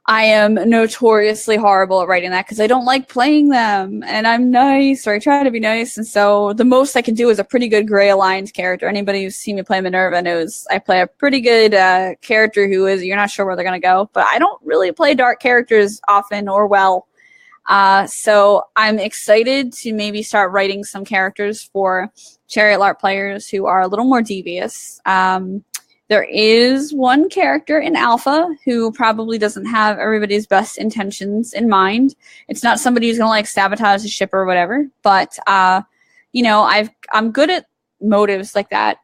I am notoriously horrible at writing that because I don't like playing them, and I'm nice, or I try to be nice, and so the most I can do is a pretty good gray aligned character. Anybody who's seen me play Minerva knows I play a pretty good character who is, you're not sure where they're going to go, but I don't really play dark characters often or well. So I'm excited to maybe start writing some characters for Chariot LARP players who are a little more devious. There is one character in Alpha who probably doesn't have everybody's best intentions in mind. It's not somebody who's going to like sabotage the ship or whatever, but, you know, I'm good at motives like that.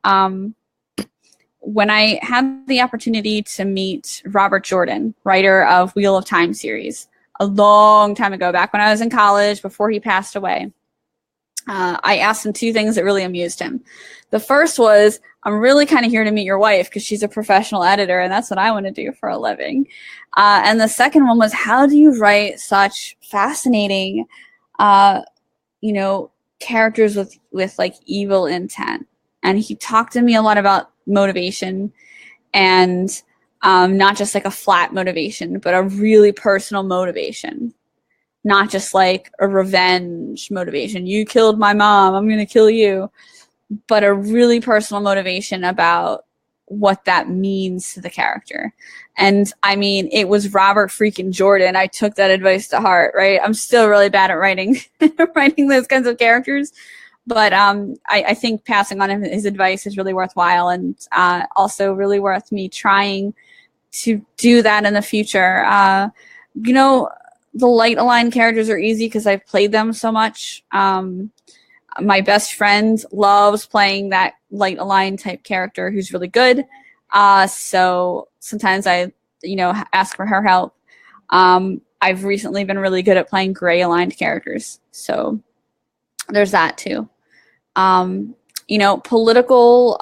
When I had the opportunity to meet Robert Jordan, writer of Wheel of Time series, a long time ago, back when I was in college, before he passed away, I asked him two things that really amused him. The first was, I'm really kind of here to meet your wife because she's a professional editor, and that's what I want to do for a living. And the second one was, how do you write such fascinating, you know, characters with like evil intent? And he talked to me a lot about motivation, and not just like a flat motivation, but a really personal motivation. Not just like a revenge motivation. You killed my mom, I'm going to kill you. But a really personal motivation about what that means to the character. And I mean, it was Robert freaking Jordan. I took that advice to heart, right? I'm still really bad at writing those kinds of characters. But I think passing on his advice is really worthwhile, and also really worth me trying to do that in the future. You know, the light aligned characters are easy because I've played them so much. My best friend loves playing that light aligned type character who's really good. So sometimes I, you know, ask for her help. I've recently been really good at playing gray aligned characters. So there's that too. You know, political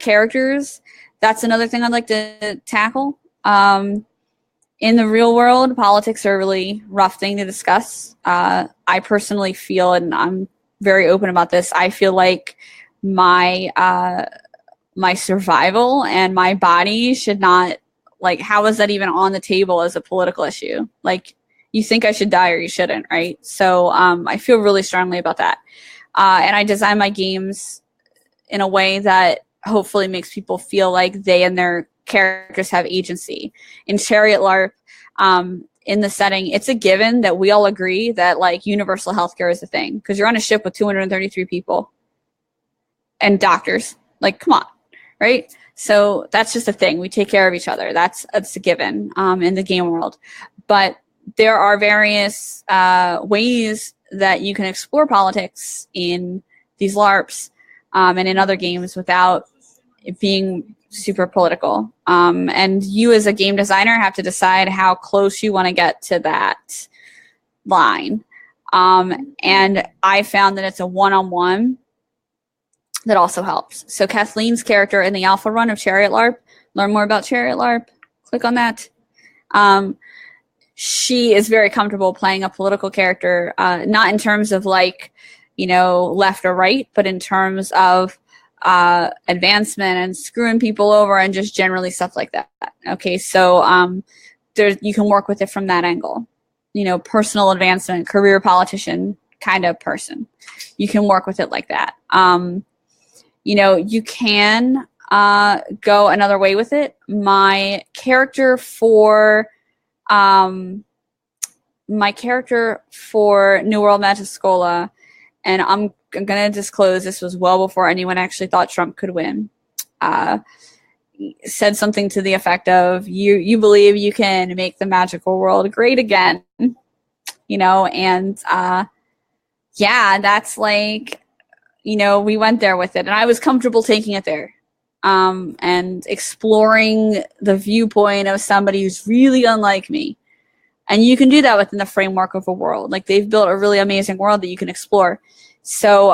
characters, that's another thing I'd like to tackle. In the real world, politics are a really rough thing to discuss. I personally feel, and I'm very open about this, I feel like my survival and my body should not, like, how is that even on the table as a political issue? Like, you think I should die or you shouldn't, right? So I feel really strongly about that. And I design my games in a way that hopefully makes people feel like they and their characters have agency. In Chariot LARP, in the setting, it's a given that we all agree that like universal healthcare is a thing, because you're on a ship with 233 people and doctors. Like, come on, right? So that's just a thing. We take care of each other. That's a given in the game world. But there are various ways that you can explore politics in these LARPs and in other games without it being super political. And you as a game designer have to decide how close you want to get to that line. And I found that it's a one-on-one that also helps. So Kathleen's character in the alpha run of Chariot LARP, learn more about Chariot LARP, click on that. She is very comfortable playing a political character, not in terms of like, you know, left or right, but in terms of advancement and screwing people over and just generally stuff like that. Okay, so you can work with it from that angle. You know, personal advancement, career politician kind of person. You can work with it like that. You know, you can go another way with it. My character for New World Magiscola, and I'm going to disclose this was well before anyone actually thought Trump could win, said something to the effect of, you believe you can make the magical world great again, you know, and yeah, that's like, you know, we went there with it, and I was comfortable taking it there and exploring the viewpoint of somebody who's really unlike me. And you can do that within the framework of a world. Like, they've built a really amazing world that you can explore. So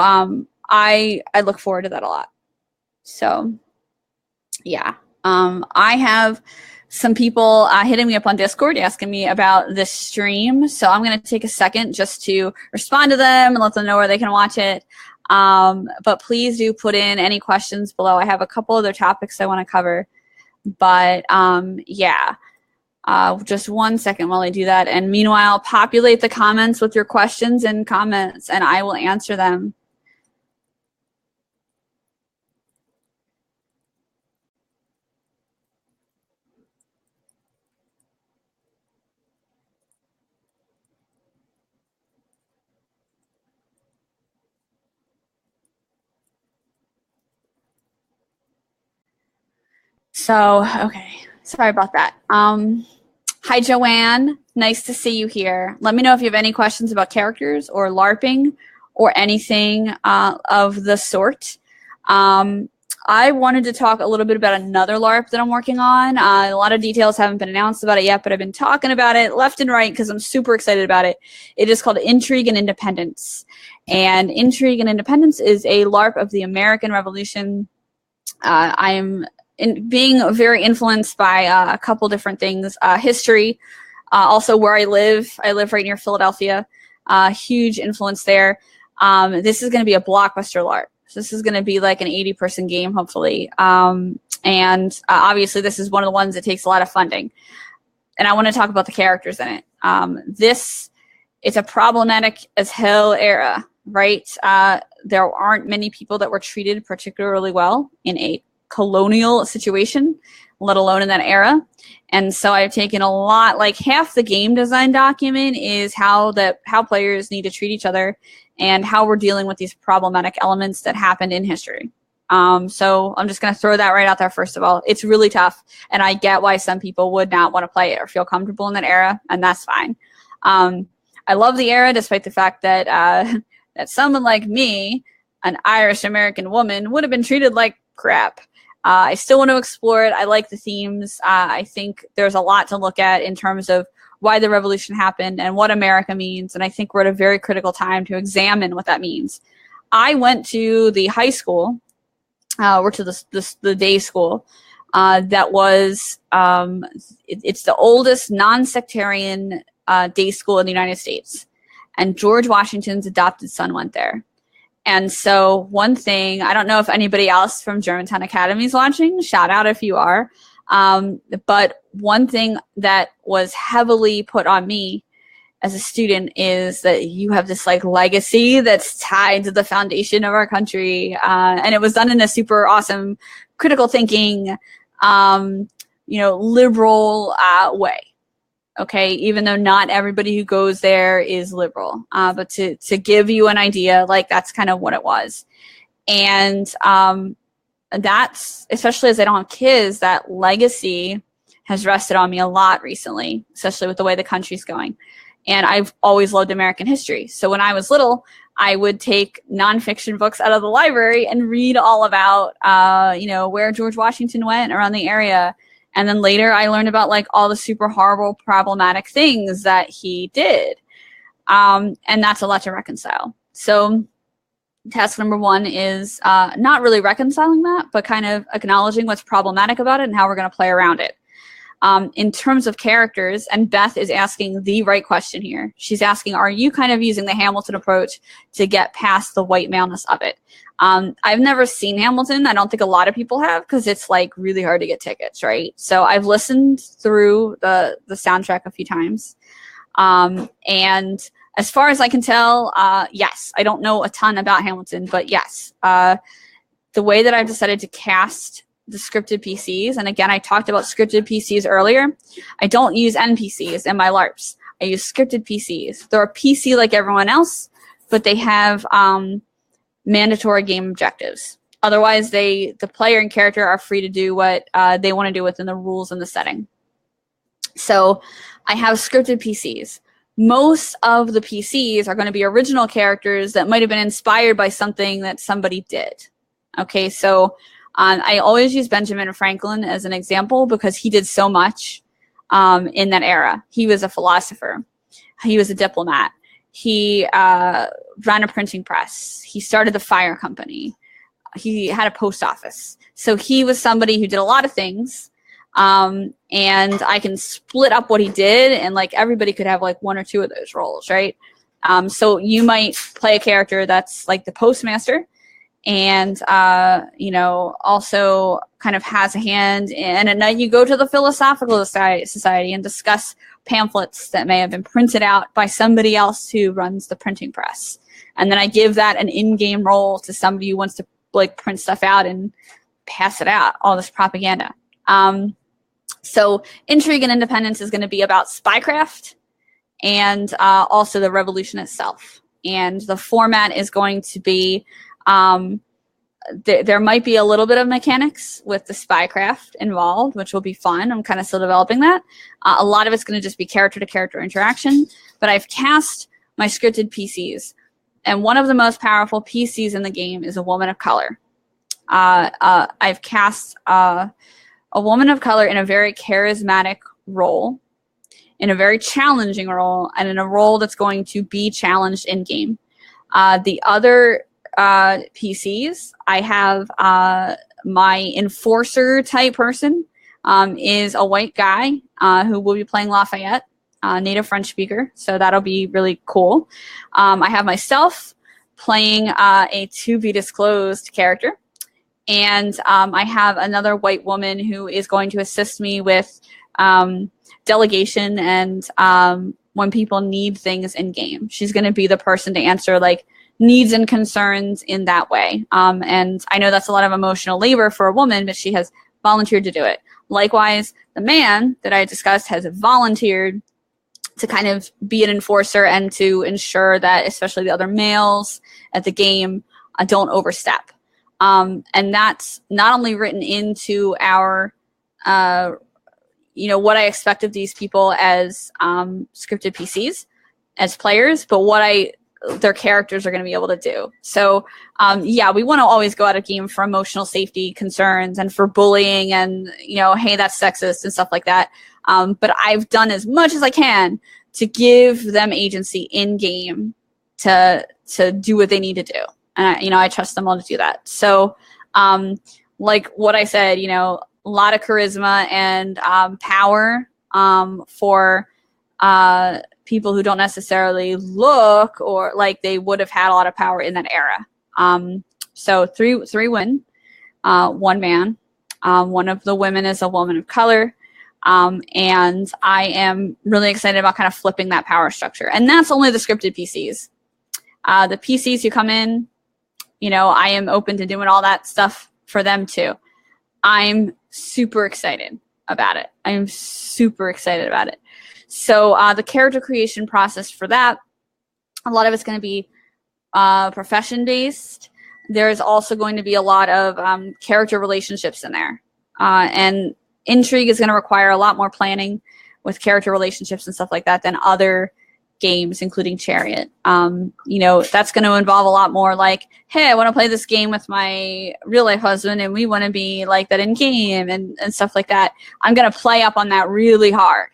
I look forward to that a lot. So yeah, I have some people hitting me up on Discord asking me about this stream. So I'm going to take a second just to respond to them and let them know where they can watch it. But please do put in any questions below. I have a couple other topics I want to cover. But yeah. Just 1 second while I do that. And meanwhile, populate the comments with your questions and comments, and I will answer them. So, okay. Sorry about that. Hi, Joanne. Nice to see you here. Let me know if you have any questions about characters or LARPing or anything of the sort. I wanted to talk a little bit about another LARP that I'm working on. A lot of details haven't been announced about it yet, but I've been talking about it left and right because I'm super excited about it. It is called Intrigue and Independence. And Intrigue and Independence is a LARP of the American Revolution. I am being very influenced by a couple different things. History, also where I live. I live right near Philadelphia. Huge influence there. This is going to be a blockbuster LARP. So this is going to be like an 80-person game, hopefully. And obviously, this is one of the ones that takes a lot of funding. And I want to talk about the characters in it. It's a problematic as hell era, right? There aren't many people that were treated particularly well in a colonial situation, let alone in that era. And so I've taken a lot, like half the game design document is how players need to treat each other and how we're dealing with these problematic elements that happened in history. So I'm just going to throw that right out there. First of all, it's really tough, and I get why some people would not want to play it or feel comfortable in that era, and that's fine. I love the era, despite the fact that that someone like me, an Irish American woman, would have been treated like crap. I still want to explore it. I like the themes. I think there's a lot to look at in terms of why the revolution happened and what America means. And I think we're at a very critical time to examine what that means. I went to the high school, or to the day school, that was, it's the oldest non-sectarian day school in the United States. And George Washington's adopted son went there. And so one thing, I don't know if anybody else from Germantown Academy is watching, shout out if you are, but one thing that was heavily put on me as a student is that you have this like legacy that's tied to the foundation of our country. And it was done in a super awesome critical thinking, liberal way. Okay, even though not everybody who goes there is liberal, but to give you an idea, like that's kind of what it was. And that's, especially as I don't have kids, that legacy has rested on me a lot recently, especially with the way the country's going. And I've always loved American history. So when I was little, I would take nonfiction books out of the library and read all about, where George Washington went around the area. And then later I learned about like all the super horrible, problematic things that he did. And that's a lot to reconcile. So task number one is not really reconciling that, but kind of acknowledging what's problematic about it and how we're going to play around it. In terms of characters, and Beth is asking the right question here. She's asking, are you kind of using the Hamilton approach to get past the white maleness of it? I've never seen Hamilton. I don't think a lot of people have, because it's like really hard to get tickets, right? So I've listened through the soundtrack a few times. And as far as I can tell, yes, I don't know a ton about Hamilton, but yes, the way that I've decided to cast the scripted PCs, and again, I talked about scripted PCs earlier. I don't use NPCs in my LARPs. I use scripted PCs. They're a PC like everyone else, but they have mandatory game objectives. Otherwise, the player and character are free to do what they want to do within the rules and the setting. So I have scripted PCs. Most of the PCs are going to be original characters that might have been inspired by something that somebody did. Okay, so I always use Benjamin Franklin as an example because he did so much in that era. He was a philosopher. He was a diplomat. He ran a printing press. He started the fire company. He had a post office. So he was somebody who did a lot of things. And I can split up what he did, and like everybody could have like one or two of those roles, right? So you might play a character that's like the postmaster, and also kind of has a hand in, and at night you go to the Philosophical Society and discuss pamphlets that may have been printed out by somebody else who runs the printing press. And then I give that an in-game role to somebody who wants to like print stuff out and pass it out, all this propaganda. So Intrigue and Independence is going to be about spycraft and also the revolution itself. And the format is going to be there might be a little bit of mechanics with the spycraft involved, which will be fun. I'm kind of still developing that. A lot of it's going to just be character-to-character interaction. But I've cast my scripted PCs. And one of the most powerful PCs in the game is a woman of color. I've cast a woman of color in a very charismatic role, in a very challenging role, and in a role that's going to be challenged in-game. The other PCs, I have my enforcer type person is a white guy who will be playing Lafayette, native French speaker, so that'll be really cool. I have myself playing a to be disclosed character, and I have another white woman who is going to assist me with delegation and when people need things in game. She's going to be the person to answer like needs and concerns in that way. And I know that's a lot of emotional labor for a woman, but she has volunteered to do it. Likewise, the man that I discussed has volunteered to kind of be an enforcer and to ensure that especially the other males at the game don't overstep. And that's not only written into our, what I expect of these people as scripted PCs, as players, but what their characters are going to be able to do. So, we want to always go out of game for emotional safety concerns and for bullying and, hey, that's sexist and stuff like that. But I've done as much as I can to give them agency in game to do what they need to do. And, I trust them all to do that. So, like what I said, a lot of charisma and power for people who don't necessarily look or like they would have had a lot of power in that era. So three women, one man. One of the women is a woman of color. And I am really excited about kind of flipping that power structure. And that's only the scripted PCs. The PCs who come in, you know, I am open to doing all that stuff for them too. I'm super excited about it. I'm super excited about it. So the character creation process for that, a lot of it's going to be profession-based. There's also going to be a lot of character relationships in there. And Intrigue is going to require a lot more planning with character relationships and stuff like that than other games, including Chariot. You know, that's going to involve a lot more like, hey, I want to play this game with my real-life husband, and we want to be like that in game and stuff like that. I'm going to play up on that really hard.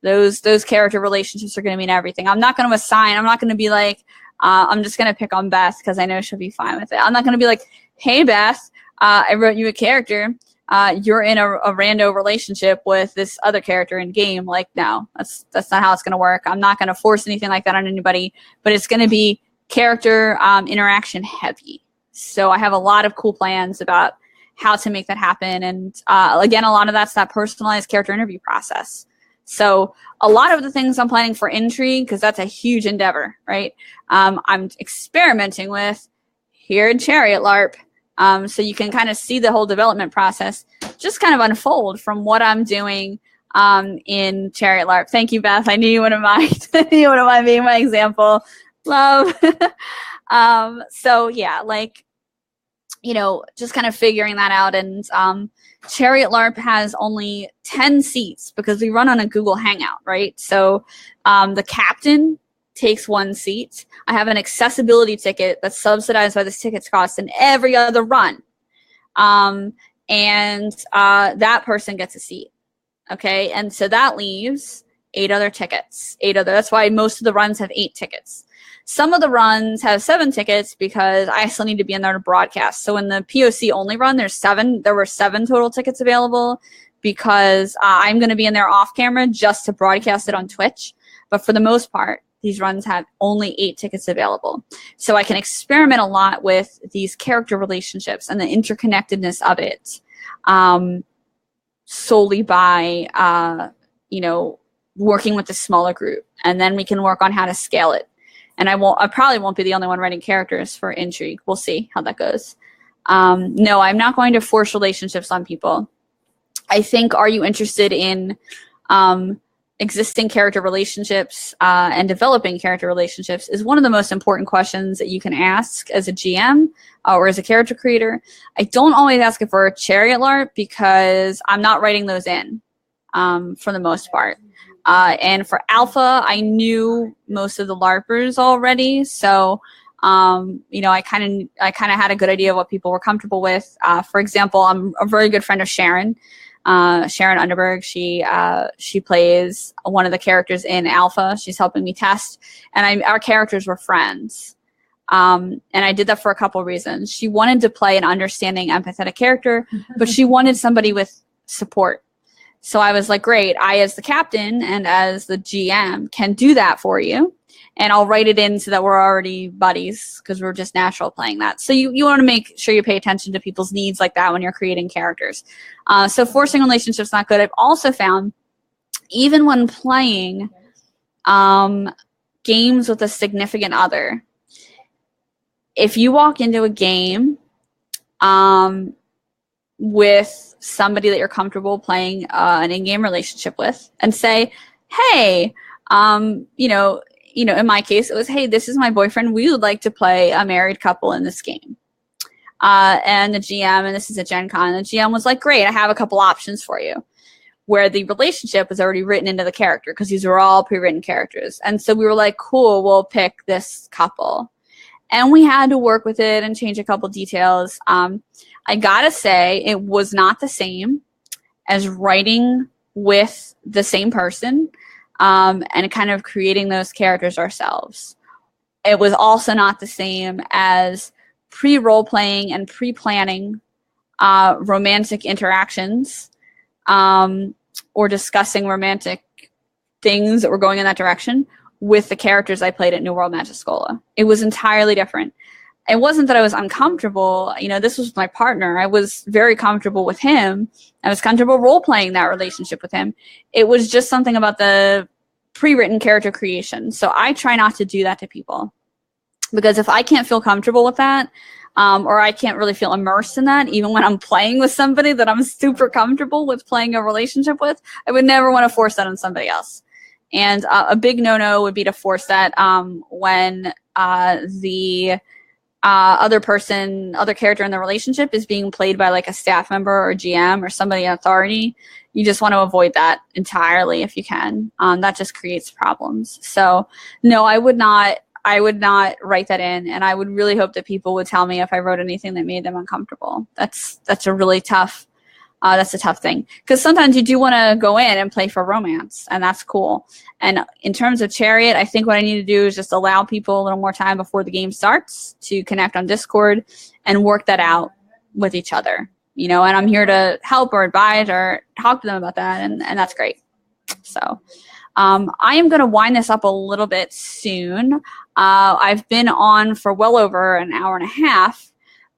Those character relationships are going to mean everything. I'm not going to assign. I'm not going to be like, I'm just going to pick on Beth because I know she'll be fine with it. I'm not going to be like, hey, Beth, I wrote you a character. You're in a rando relationship with this other character in game. Like, no, that's not how it's going to work. I'm not going to force anything like that on anybody, but it's going to be character interaction heavy. So I have a lot of cool plans about how to make that happen. And again, a lot of that's that personalized character interview process. So a lot of the things I'm planning for Intrigue, because that's a huge endeavor, right? I'm experimenting with here in Chariot LARP. So you can kind of see the whole development process just kind of unfold from what I'm doing in Chariot LARP. Thank you, Beth. I knew you wouldn't mind. You wouldn't mind being my example. Love. So yeah, like, you know, just kind of figuring that out. And Chariot LARP has only 10 seats because we run on a Google Hangout, right? So the captain takes 1 seat. I have an accessibility ticket that's subsidized by the tickets cost in every other run. And that person gets a seat. Okay. And so that leaves 8 other tickets. That's why most of the runs have 8 tickets. Some of the runs have 7 tickets because I still need to be in there to broadcast. So in the POC only run, there were 7 total tickets available because I'm going to be in there off camera just to broadcast it on Twitch. But for the most part, these runs have only 8 tickets available. So I can experiment a lot with these character relationships and the interconnectedness of it solely by, you know, working with a smaller group. And then we can work on how to scale it. And I probably won't be the only one writing characters for Intrigue. We'll see how that goes. No, I'm not going to force relationships on people. I think, are you interested in existing character relationships and developing character relationships is one of the most important questions that you can ask as a GM or as a character creator. I don't always ask it for a Chariot LARP because I'm not writing those in for the most part. And for Alpha, I knew most of the LARPers already, so you know, I kind of had a good idea of what people were comfortable with. For example, I'm a very good friend of Sharon. Sharon Underberg, she plays one of the characters in Alpha. She's helping me test, and our characters were friends. And I did that for a couple of reasons. She wanted to play an understanding, empathetic character, but she wanted somebody with support. So I was like, great, I as the captain and as the GM can do that for you. And I'll write it in so that we're already buddies because we're just natural playing that. So you want to make sure you pay attention to people's needs like that when you're creating characters. So forcing relationships not good. I've also found even when playing games with a significant other, if you walk into a game with somebody that you're comfortable playing an in-game relationship with and say, hey, you know, in my case, it was, hey, this is my boyfriend. We would like to play a married couple in this game. And the GM, and this is a Gen Con, and the GM was like, great, I have a couple options for you. Where the relationship was already written into the character because these were all pre-written characters. And so we were like, cool, we'll pick this couple. And we had to work with it and change a couple details. I gotta say, it was not the same as writing with the same person and kind of creating those characters ourselves. It was also not the same as pre-role-playing and pre-planning romantic interactions or discussing romantic things that were going in that direction with the characters I played at New World Magiscola. It was entirely different. it wasn't that I was uncomfortable. You know, this was my partner. I was very comfortable with him. I was comfortable role-playing that relationship with him. It was just something about the pre-written character creation. So I try not to do that to people, because if I can't feel comfortable with that, or I can't really feel immersed in that, even when I'm playing with somebody that I'm super comfortable with playing a relationship with, I would never want to force that on somebody else. And a big no-no would be to force that when the other character in the relationship is being played by like a staff member or GM or somebody in authority. You just want to avoid that entirely if you can. That just creates problems. So no, I would not write that in, and I would really hope that people would tell me if I wrote anything that made them uncomfortable. That's a really tough, that's a tough thing, because sometimes you do want to go in and play for romance, and that's cool. And in terms of Chariot, I think what I need to do is just allow people a little more time before the game starts to connect on Discord and work that out with each other, you know, and I'm here to help or advise or talk to them about that, and that's great. So I am going to wind this up a little bit soon. I've been on for well over an hour and a half,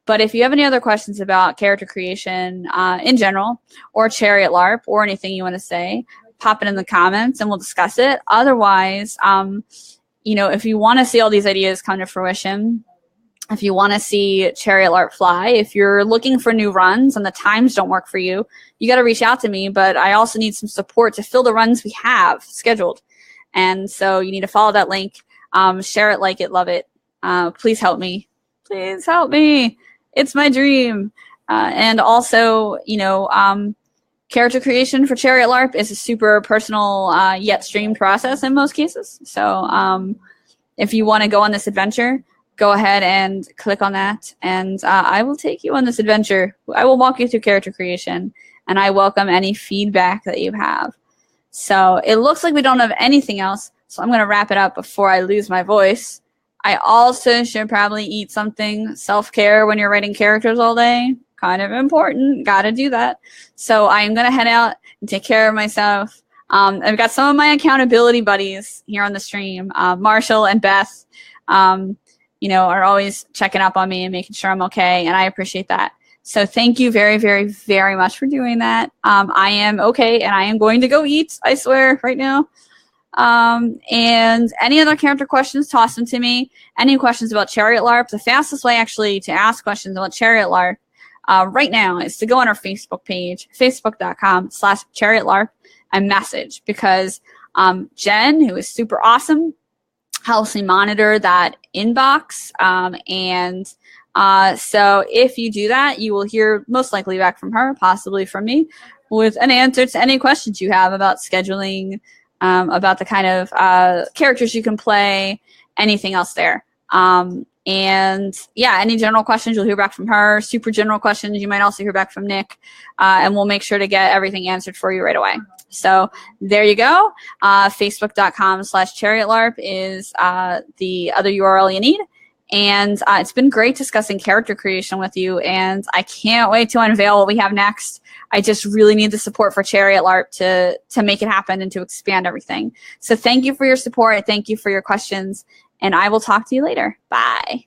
but if you have any other questions about character creation in general, or Chariot LARP, or anything you want to say, pop it in the comments and we'll discuss it. Otherwise, you know, if you want to see all these ideas come to fruition, if you want to see Chariot LARP fly, if you're looking for new runs and the times don't work for you, you got to reach out to me. But I also need some support to fill the runs we have scheduled. And so you need to follow that link. Share it, like it, love it. Please help me. Please help me. It's my dream. And also, you know, character creation for Chariot LARP is a super personal yet streamed process in most cases. So if you want to go on this adventure, go ahead and click on that, and I will take you on this adventure. I will walk you through character creation, and I welcome any feedback that you have. So it looks like we don't have anything else, so I'm going to wrap it up before I lose my voice. I also should probably eat something. Self-care when you're writing characters all day, kind of important. Got to do that. So I am going to head out and take care of myself. I've got some of my accountability buddies here on the stream, Marshall and Beth. You know, are always checking up on me and making sure I'm okay, and I appreciate that. So thank you very, very, very much for doing that. I am okay, and I am going to go eat, I swear, right now. And any other character questions, toss them to me. Any questions about Chariot LARP? The fastest way, actually, to ask questions about Chariot LARP right now is to go on our Facebook page, facebook.com/Chariot LARP, and message, because Jen, who is super awesome, helps me monitor that inbox. So if you do that, you will hear most likely back from her, possibly from me, with an answer to any questions you have about scheduling, about the kind of characters you can play, anything else there. And yeah, any general questions, you'll hear back from her. Super general questions, you might also hear back from Nick, and we'll make sure to get everything answered for you right away. So there you go. Facebook.com/Chariot LARP is the other URL you need. And it's been great discussing character creation with you, and I can't wait to unveil what we have next. I just really need the support for Chariot LARP to make it happen and to expand everything. So thank you for your support. Thank you for your questions, and I will talk to you later. Bye.